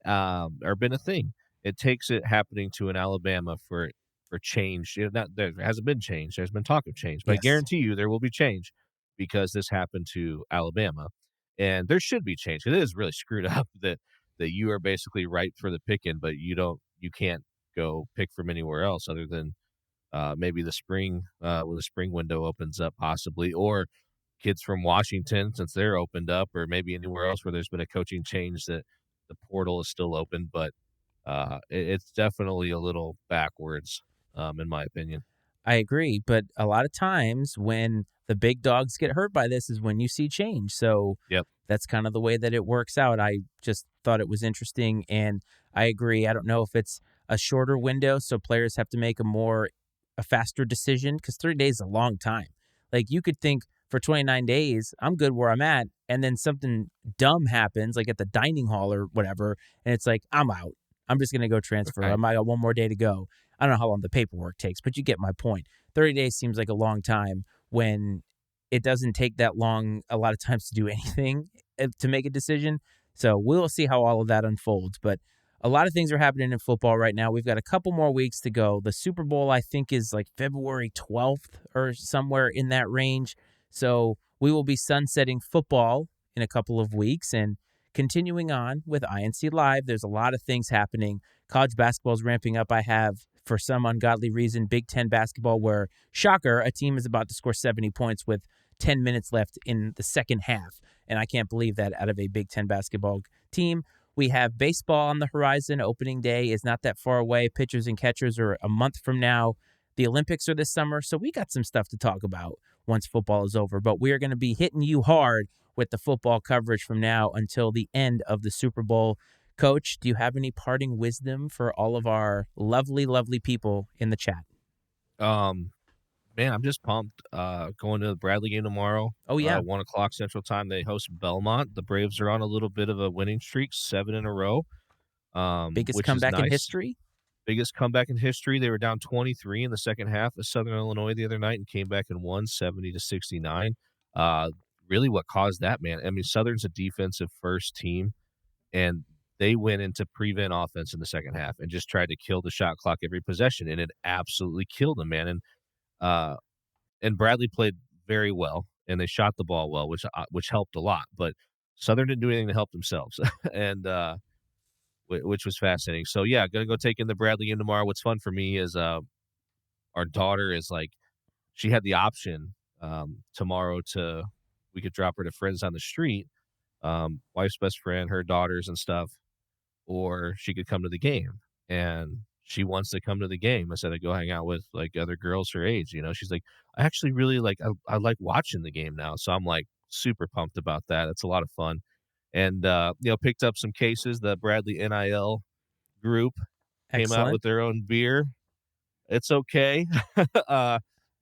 or been a thing. It takes it happening to an Alabama for change. There hasn't been change. There's been talk of change, but yes. I guarantee you there will be change because this happened to Alabama, and there should be change. It is really screwed up that you are basically ripe for the picking, but you can't go pick from anywhere else other than maybe the spring when the spring window opens up, possibly, or kids from Washington since they're opened up, or maybe anywhere else where there's been a coaching change that the portal is still open. But it's definitely a little backwards, in my opinion. I agree, but a lot of times when the big dogs get hurt by this is when you see change. So yep. That's kind of the way that it works out. I just thought it was interesting, and I agree. I don't know if it's a shorter window, so players have to make a faster decision, because 30 days is a long time. Like, you could think for 29 days, I'm good where I'm at, and then something dumb happens, like at the dining hall or whatever, and it's like, I'm out. I'm just going to go transfer. Okay. I got one more day to go. I don't know how long the paperwork takes, but you get my point. 30 days seems like a long time when it doesn't take that long a lot of times to do anything to make a decision. So we'll see how all of that unfolds. But a lot of things are happening in football right now. We've got a couple more weeks to go. The Super Bowl, I think, is like February 12th or somewhere in that range. So we will be sunsetting football in a couple of weeks and continuing on with I&C Live. There's a lot of things happening. College basketball is ramping up. I have, for some ungodly reason, Big Ten basketball where, shocker, a team is about to score 70 points with 10 minutes left in the second half. And I can't believe that out of a Big Ten basketball team. We have baseball on the horizon. Opening day is not that far away. Pitchers and catchers are a month from now. The Olympics are this summer, so we got some stuff to talk about once football is over. But we are going to be hitting you hard with the football coverage from now until the end of the Super Bowl. Coach, do you have any parting wisdom for all of our lovely, lovely people in the chat? Man, I'm just pumped. Going to the Bradley game tomorrow. Oh, yeah. 1 o'clock Central Time. They host Belmont. The Braves are on a little bit of a winning streak, 7 in a row. Biggest which comeback is nice. in history? Biggest comeback in history. They were down 23 in the second half of Southern Illinois the other night and came back and won 70-69. Really what caused that, man? I mean, Southern's a defensive first team, and they went into prevent offense in the second half and just tried to kill the shot clock every possession, and it absolutely killed them, man. And Bradley played very well, and they shot the ball well, which helped a lot. But Southern didn't do anything to help themselves, and which was fascinating. So yeah, gonna go take in the Bradley game tomorrow. What's fun for me is our daughter is like, she had the option tomorrow we could drop her to friends on the street, wife's best friend, her daughters and stuff, or she could come to the game. And she wants to come to the game instead of go hang out with like other girls her age. You know, she's like, I actually really I like watching the game now. So I'm like super pumped about that. It's a lot of fun. And, picked up some cases. The Bradley NIL group came out Excellent. with their own beer. It's okay.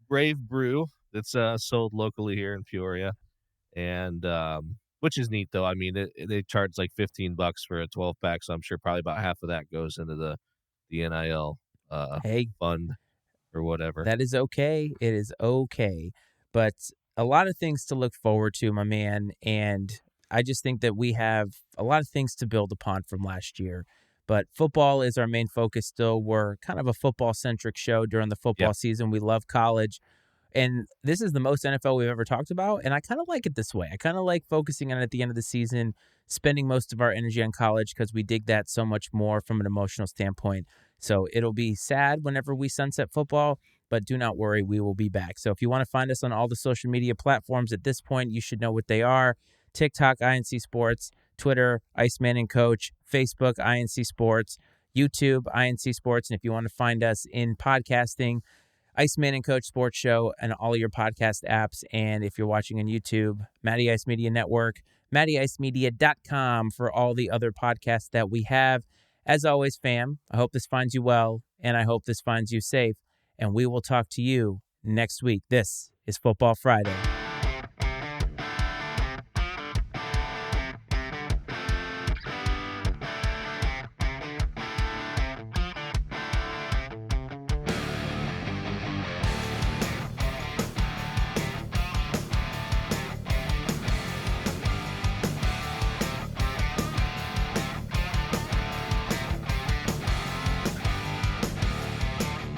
Brave Brew that's sold locally here in Peoria. And which is neat, though. I mean, they charge like $15 for a 12-pack, so I'm sure probably about half of that goes into the NIL fund or whatever. That is okay. It is okay. But a lot of things to look forward to, my man. And I just think that we have a lot of things to build upon from last year. But football is our main focus still. We're kind of a football-centric show during the football season. We love college. And this is the most NFL we've ever talked about, and I kind of like it this way. I kind of like focusing on it at the end of the season, spending most of our energy on college because we dig that so much more from an emotional standpoint. So it'll be sad whenever we sunset football, but do not worry, we will be back. So if you want to find us on all the social media platforms at this point, you should know what they are. TikTok, I&C Sports, Twitter, Iceman and Coach, Facebook, I&C Sports, YouTube, I&C Sports. And if you want to find us in podcasting, Iceman and Coach Sports Show and all your podcast apps. And if you're watching on YouTube, Matty Ice Media Network, MattyIceMedia.com for all the other podcasts that we have. As always, fam, I hope this finds you well, and I hope this finds you safe. And we will talk to you next week. This is Football Friday.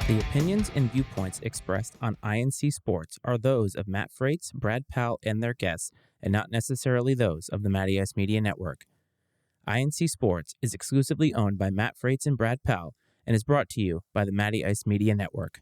The opinions and viewpoints expressed on I&C Sports are those of Matt Freites, Brad Powell, and their guests, and not necessarily those of the Matty Ice Media Network. I&C Sports is exclusively owned by Matt Freites and Brad Powell and is brought to you by the Matty Ice Media Network.